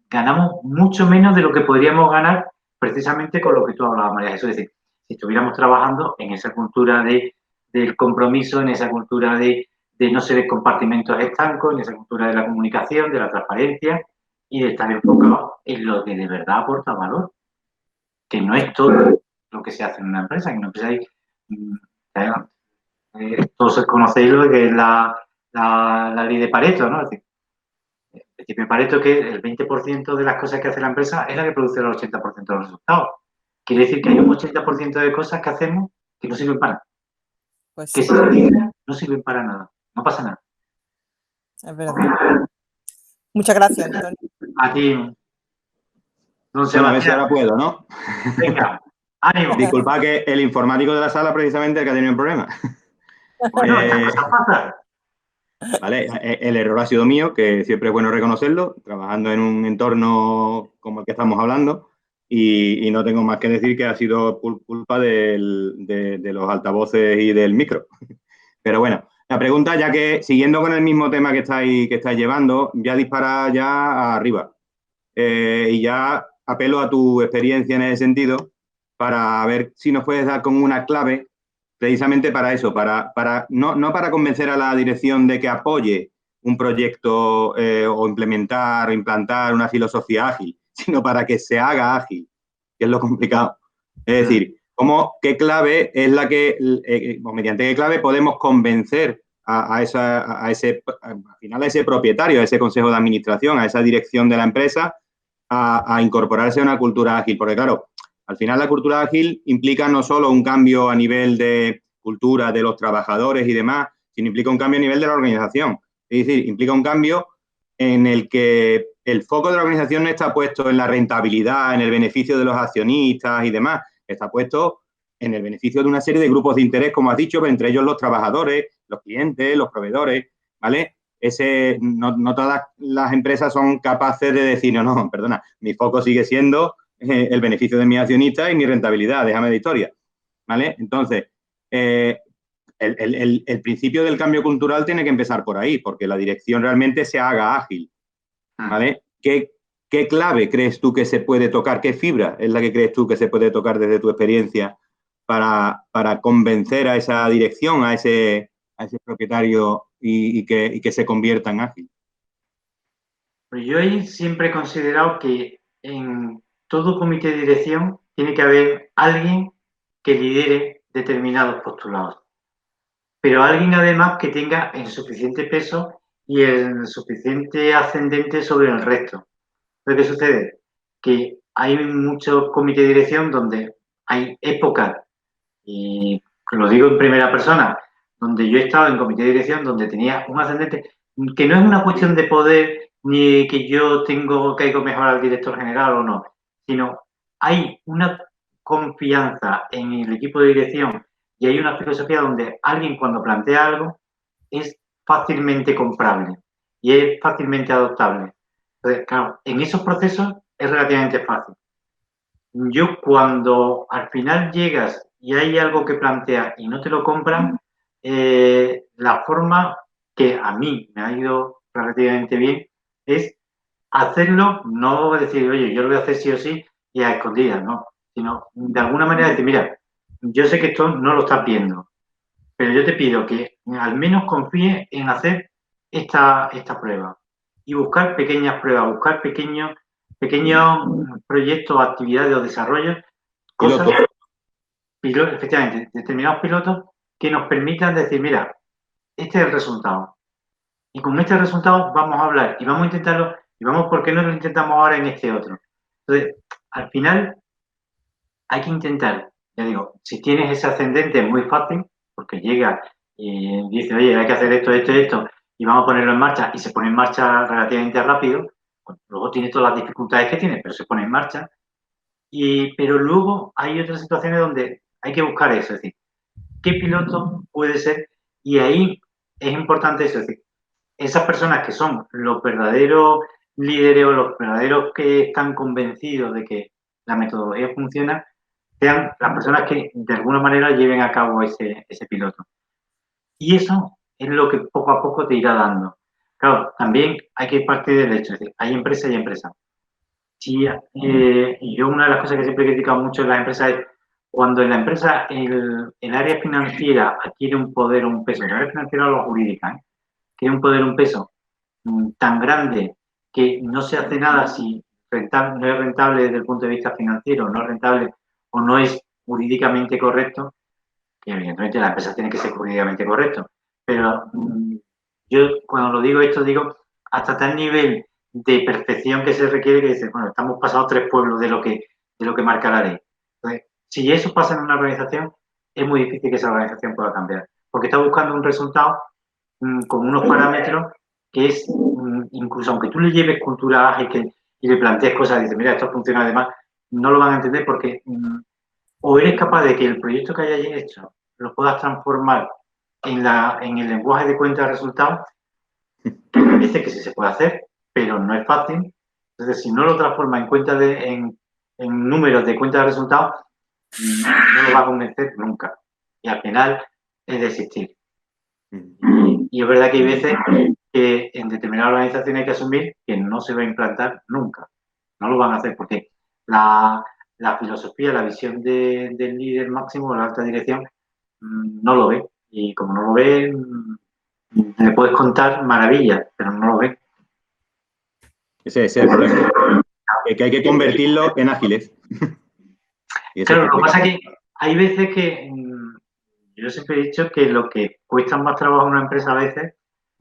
ganamos mucho menos de lo que podríamos ganar precisamente con lo que tú hablabas, María Jesús. Es decir, si estuviéramos trabajando en esa cultura del compromiso, en esa cultura de no ser compartimentos estancos, en esa cultura de la comunicación, de la transparencia y de estar enfocado en lo que de verdad aporta valor, que no es todo lo que se hace en una empresa. En una empresa hay, todos conocéis lo que es la ley de Pareto, ¿no? Es decir, el principio de Pareto es que el 20% de las cosas que hace la empresa es la que produce el 80% de los resultados. Quiere decir que hay un 80% de cosas que hacemos que no sirven para nada. Pues que sí, si se olvidan, no sirven para nada. No pasa nada. es verdad. Muchas gracias, Antonio. A ti, don Bueno, a ver si Sebastián. ahora puedo, ¿no? Venga, ánimo. Disculpa que el informático de la sala precisamente el que ha tenido el problema. Bueno, estas cosas pasan. Vale, el error ha sido mío, que siempre es bueno reconocerlo, trabajando en un entorno como el que estamos hablando, y no tengo más que decir que ha sido culpa de los altavoces y del micro. Pero bueno, la pregunta, ya que siguiendo con el mismo tema que estáis llevando, ya dispara ya arriba. Y ya apelo a tu experiencia en ese sentido para ver si nos puedes dar con una clave precisamente para eso, no para convencer a la dirección de que apoye un proyecto o implantar una filosofía ágil, sino para que se haga ágil, que es lo complicado. Es decir, ¿qué clave es la que, o mediante qué clave podemos convencer al final a ese propietario, a ese consejo de administración, a esa dirección de la empresa a incorporarse a una cultura ágil? Porque claro, al final la cultura ágil implica no solo un cambio a nivel de cultura de los trabajadores y demás, sino implica un cambio a nivel de la organización. Es decir, implica un cambio en el que el foco de la organización no está puesto en la rentabilidad, en el beneficio de los accionistas y demás, está puesto en el beneficio de una serie de grupos de interés, como has dicho, pero entre ellos los trabajadores, los clientes, los proveedores, ¿vale? No todas las empresas son capaces de decir, no, perdona, mi foco sigue siendo el beneficio de mis accionistas y mi rentabilidad, déjame de historia, ¿vale? Entonces, el principio del cambio cultural tiene que empezar por ahí, porque la dirección realmente se haga ágil, ¿vale? ¿Qué clave crees tú que se puede tocar? ¿Qué fibra es la que crees tú que se puede tocar desde tu experiencia para convencer a esa dirección, a ese propietario y que se convierta en ágil? Pues yo ahí siempre he considerado que en todo comité de dirección tiene que haber alguien que lidere determinados postulados, pero alguien además que tenga el suficiente peso y el suficiente ascendente sobre el resto. Entonces, ¿qué sucede? Que hay muchos comités de dirección donde hay épocas, y lo digo en primera persona, donde yo he estado en comité de dirección donde tenía un ascendente, que no es una cuestión de poder ni que yo caigo mejor al director general o no, sino hay una confianza en el equipo de dirección y hay una filosofía donde alguien cuando plantea algo es fácilmente comprable y es fácilmente adoptable. Entonces, claro, en esos procesos es relativamente fácil. Yo cuando al final llegas y hay algo que planteas y no te lo compran, la forma que a mí me ha ido relativamente bien es hacerlo, no decir, oye, yo lo voy a hacer sí o sí y a escondidas, no, sino de alguna manera decir, mira, yo sé que esto no lo estás viendo, pero yo te pido que al menos confíes en hacer esta prueba y buscar pequeñas pruebas, buscar pequeños proyectos, actividades o desarrollos, cosas, efectivamente, determinados pilotos que nos permitan decir, mira, este es el resultado. Y con este resultado vamos a hablar y vamos a intentarlo, y vamos, ¿por qué no lo intentamos ahora en este otro? Entonces, al final, hay que intentar, ya digo, si tienes ese ascendente es muy fácil, porque llega y dice, oye, hay que hacer esto, esto y esto, y vamos a ponerlo en marcha, y se pone en marcha relativamente rápido. Luego tiene todas las dificultades que tiene, pero se pone en marcha. Pero luego hay otras situaciones donde hay que buscar eso, es decir, ¿qué piloto puede ser? Y ahí es importante eso, es decir, esas personas que son los verdaderos líderes o los verdaderos que están convencidos de que la metodología funciona, sean las personas que de alguna manera lleven a cabo ese piloto. Y eso es lo que poco a poco te irá dando. Claro, también hay que partir del hecho, es decir, hay empresas y empresas. Sí, y yo una de las cosas que siempre he criticado mucho en las empresas es cuando en la empresa el área financiera adquiere un poder o un peso, el área financiera o la jurídica, adquiere un poder o un peso tan grande que no se hace nada si no es rentable desde el punto de vista financiero, no es rentable o no es jurídicamente correcto, que evidentemente la empresa tiene que ser jurídicamente correcto. Pero yo cuando lo digo esto, digo hasta tal nivel de perfección que se requiere que dice, bueno, estamos pasados 3 pueblos de lo que marca la ley. Entonces, si eso pasa en una organización, es muy difícil que esa organización pueda cambiar, porque está buscando un resultado con unos parámetros que es, incluso aunque tú le lleves cultura ágil y le plantees cosas, y dices, mira, esto funciona además, no lo van a entender porque o eres capaz de que el proyecto que hayas hecho lo puedas transformar en el lenguaje de cuenta de resultados, que me dice que sí se puede hacer, pero no es fácil. Entonces, si no lo transforma en números de cuenta de resultados, no lo va a convencer nunca. Y al final es desistir. Y es verdad que hay veces que en determinadas organizaciones hay que asumir que no se va a implantar nunca. No lo van a hacer porque la filosofía, la visión del líder máximo, la alta dirección, no lo ve. Y como no lo ve, le puedes contar maravillas, pero no lo ve. Ese es el problema. Que hay que convertirlo en ágiles. Claro, lo que pasa es que hay veces que yo siempre he dicho que lo que cuesta más trabajo en una empresa a veces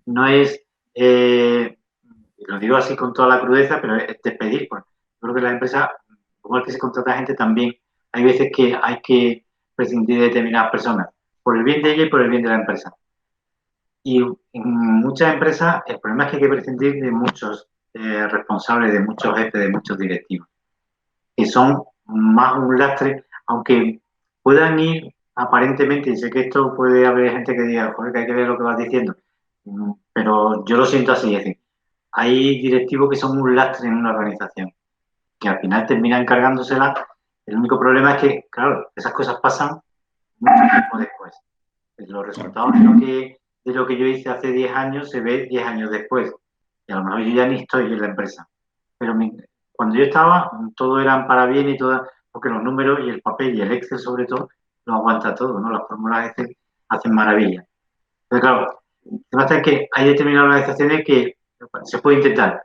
no es, lo digo así con toda la crudeza, pero es despedir. Pues. Yo creo que las empresas, igual que se contrata gente, también hay veces que hay que prescindir de determinadas personas, por el bien de ella y por el bien de la empresa. Y en muchas empresas el problema es que hay que prescindir de muchos responsables, de muchos jefes, de muchos directivos, que son más un lastre, aunque puedan ir aparentemente, y sé que esto puede haber gente que diga, joder, que hay que ver lo que vas diciendo, pero yo lo siento así, es decir, hay directivos que son un lastre en una organización, que al final terminan cargándosela. El único problema es que, claro, esas cosas pasan mucho tiempo después. Los resultados de lo que yo hice hace 10 años se ve 10 años después. Y a lo mejor yo ya ni estoy en la empresa. Pero cuando yo estaba, todo eran para bien y todo, porque los números y el papel y el Excel sobre todo, lo aguanta todo, ¿no? Las fórmulas Excel hacen maravillas. Pero claro, el tema es que hay determinadas organizaciones que se puede intentar,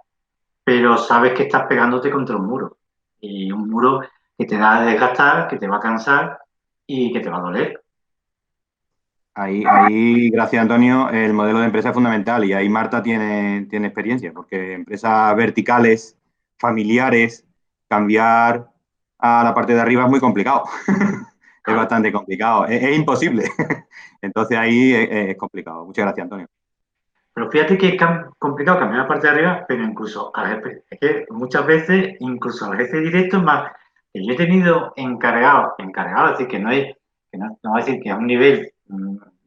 pero sabes que estás pegándote contra un muro. Y un muro que te va a desgastar, que te va a cansar y que te va a doler. Ahí, gracias Antonio, el modelo de empresa es fundamental y ahí Marta tiene experiencia, porque empresas verticales, familiares, cambiar a la parte de arriba es muy complicado. Es bastante complicado, es imposible. Entonces ahí es complicado. Muchas gracias, Antonio. Pero fíjate que es complicado cambiar la parte de arriba, pero incluso al jefe. Es que muchas veces, incluso al jefe directo, más que yo he tenido encargado, es decir, que no voy a decir que a un nivel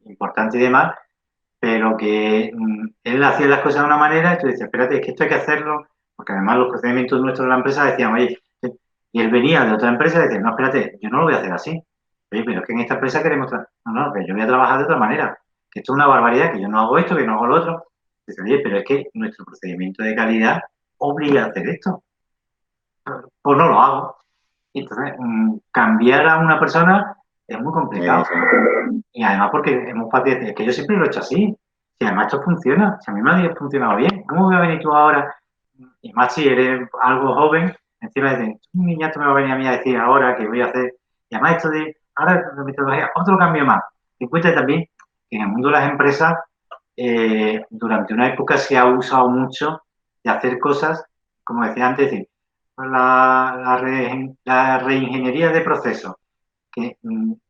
importante y demás, pero que él hacía las cosas de una manera y tú dices, espérate, es que esto hay que hacerlo, porque además los procedimientos nuestros de la empresa decían, oye, y él venía de otra empresa y decía, no, espérate, yo no lo voy a hacer así. Oye, pero es que en esta empresa queremos... No, pero yo voy a trabajar de otra manera. Que esto es una barbaridad, que yo no hago esto, que no hago lo otro. Dice, oye, pero es que nuestro procedimiento de calidad obliga a hacer esto. Pues no lo hago. Entonces, cambiar a una persona es muy complicado. Y además porque es muy fácil decir, es que yo siempre lo he hecho así. Si además esto funciona, si a mí me ha funcionado bien, ¿cómo voy a venir tú ahora? Y más si eres algo joven, encima de un niñato me va a venir a mí a decir ahora que voy a hacer. Y además esto de, ahora la metodología, otro cambio más. Ten en cuenta también que en el mundo de las empresas, durante una época se ha usado mucho de hacer cosas, como decía antes, la reingeniería de procesos, que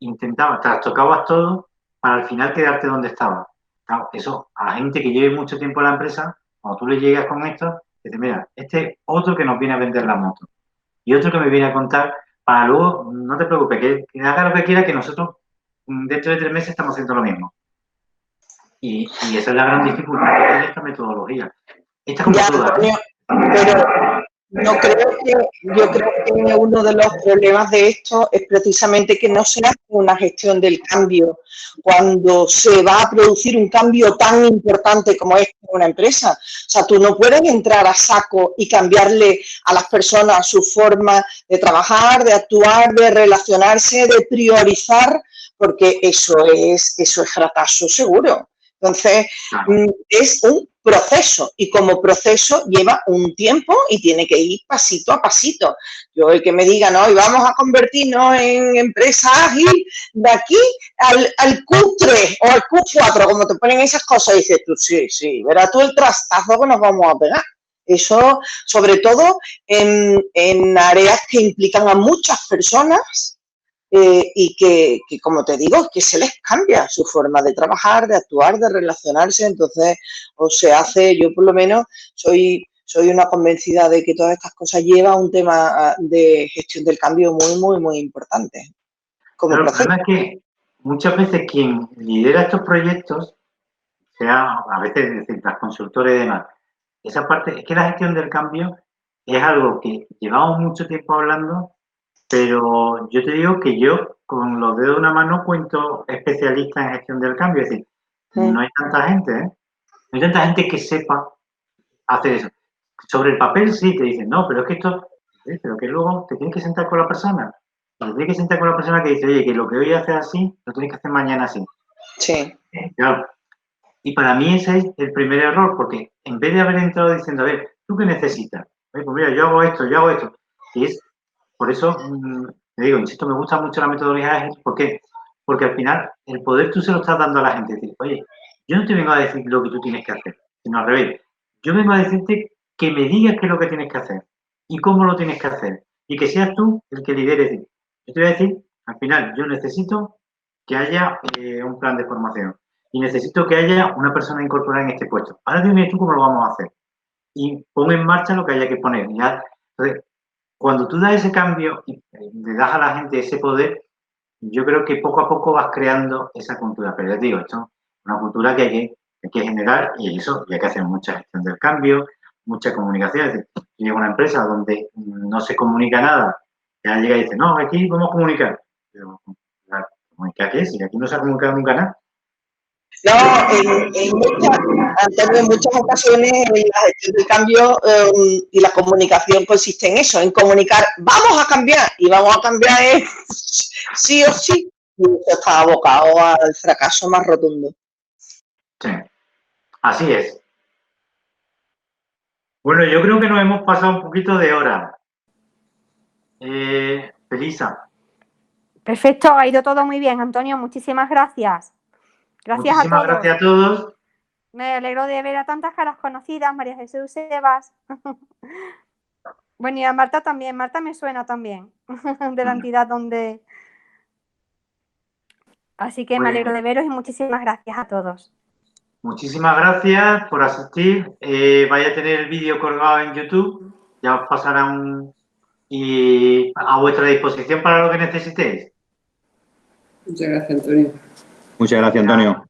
intentaba, trastocabas todo para al final quedarte donde estabas. Claro, eso a la gente que lleve mucho tiempo en la empresa, cuando tú le llegas con esto, dice, mira, este otro que nos viene a vender la moto y otro que me viene a contar para luego, no te preocupes, que haga lo que quiera, que nosotros dentro de 3 meses estamos haciendo lo mismo. Y esa es la gran dificultad que tiene esta metodología. Esta como todas. Antonio, pero Yo creo que uno de los problemas de esto es precisamente que no se hace una gestión del cambio cuando se va a producir un cambio tan importante como es una empresa. O sea, tú no puedes entrar a saco y cambiarle a las personas su forma de trabajar, de actuar, de relacionarse, de priorizar, porque eso es fracaso seguro. Entonces, es un proceso y como proceso lleva un tiempo y tiene que ir pasito a pasito. Yo el que me diga, no, y vamos a convertirnos en empresa ágil de aquí al Q3 o al Q4, como te ponen esas cosas, y dices tú, sí, verás tú el trastazo que nos vamos a pegar. Eso, sobre todo en áreas que implican a muchas personas, y que, como te digo, que se les cambia su forma de trabajar, de actuar, de relacionarse. Entonces, o se hace, yo por lo menos soy una convencida de que todas estas cosas llevan a un tema de gestión del cambio muy importante. Pero el problema es que muchas veces quien lidera estos proyectos, sea a veces las consultoras y demás, esa parte, es que la gestión del cambio es algo que llevamos mucho tiempo hablando, pero yo te digo que yo con los dedos de una mano cuento especialistas en gestión del cambio. Es decir, no hay tanta gente, ¿eh? No hay tanta gente que sepa hacer eso. Sobre el papel sí te dicen, no, pero es que esto, pero que luego te tienes que sentar con la persona. Te tienes que sentar con la persona que dice, oye, que lo que hoy haces así, lo tienes que hacer mañana así. Sí. Claro. Y para mí ese es el primer error, porque en vez de haber entrado diciendo, a ver, ¿tú qué necesitas? Pues mira, yo hago esto. Y es, por eso, te digo, insisto, me gusta mucho la metodología ágil. ¿Por qué? Porque al final el poder tú se lo estás dando a la gente. Decir, oye, yo no te vengo a decir lo que tú tienes que hacer, sino al revés. Yo vengo a decirte que me digas qué es lo que tienes que hacer y cómo lo tienes que hacer. Y que seas tú el que lidere. Yo te voy a decir, al final, yo necesito que haya un plan de formación. Y necesito que haya una persona incorporada en este puesto. Ahora dime tú cómo lo vamos a hacer. Y pon en marcha lo que haya que poner. ¿Ya? Entonces, cuando tú das ese cambio y le das a la gente ese poder, yo creo que poco a poco vas creando esa cultura. Pero ya te digo, esto es una cultura que hay que generar y eso, y hay que hacer mucha gestión del cambio, mucha comunicación. Es decir, yo llego a una empresa donde no se comunica nada, ya llega y dice, no, aquí vamos a comunicar. Pero, ¿comunicar qué? Si aquí no se ha comunicado nunca nada. No, Antonio, en muchas ocasiones la gestión del cambio y la comunicación consiste en eso, en comunicar, vamos a cambiar, y vamos a cambiar sí o sí, y eso está abocado al fracaso más rotundo. Sí, así es. Bueno, yo creo que nos hemos pasado un poquito de hora. Felisa. Perfecto, ha ido todo muy bien, Antonio, muchísimas gracias. Muchísimas gracias a todos. Me alegro de ver a tantas caras conocidas, María Jesús, Sebas. Bueno, y a Marta también. Marta me suena también, de la entidad donde... Así que me alegro de veros y muchísimas gracias a todos. Muchísimas gracias por asistir. Vaya a tener el vídeo colgado en YouTube. Ya os pasarán y a vuestra disposición para lo que necesitéis. Muchas gracias, Antonio. Muchas gracias, Antonio.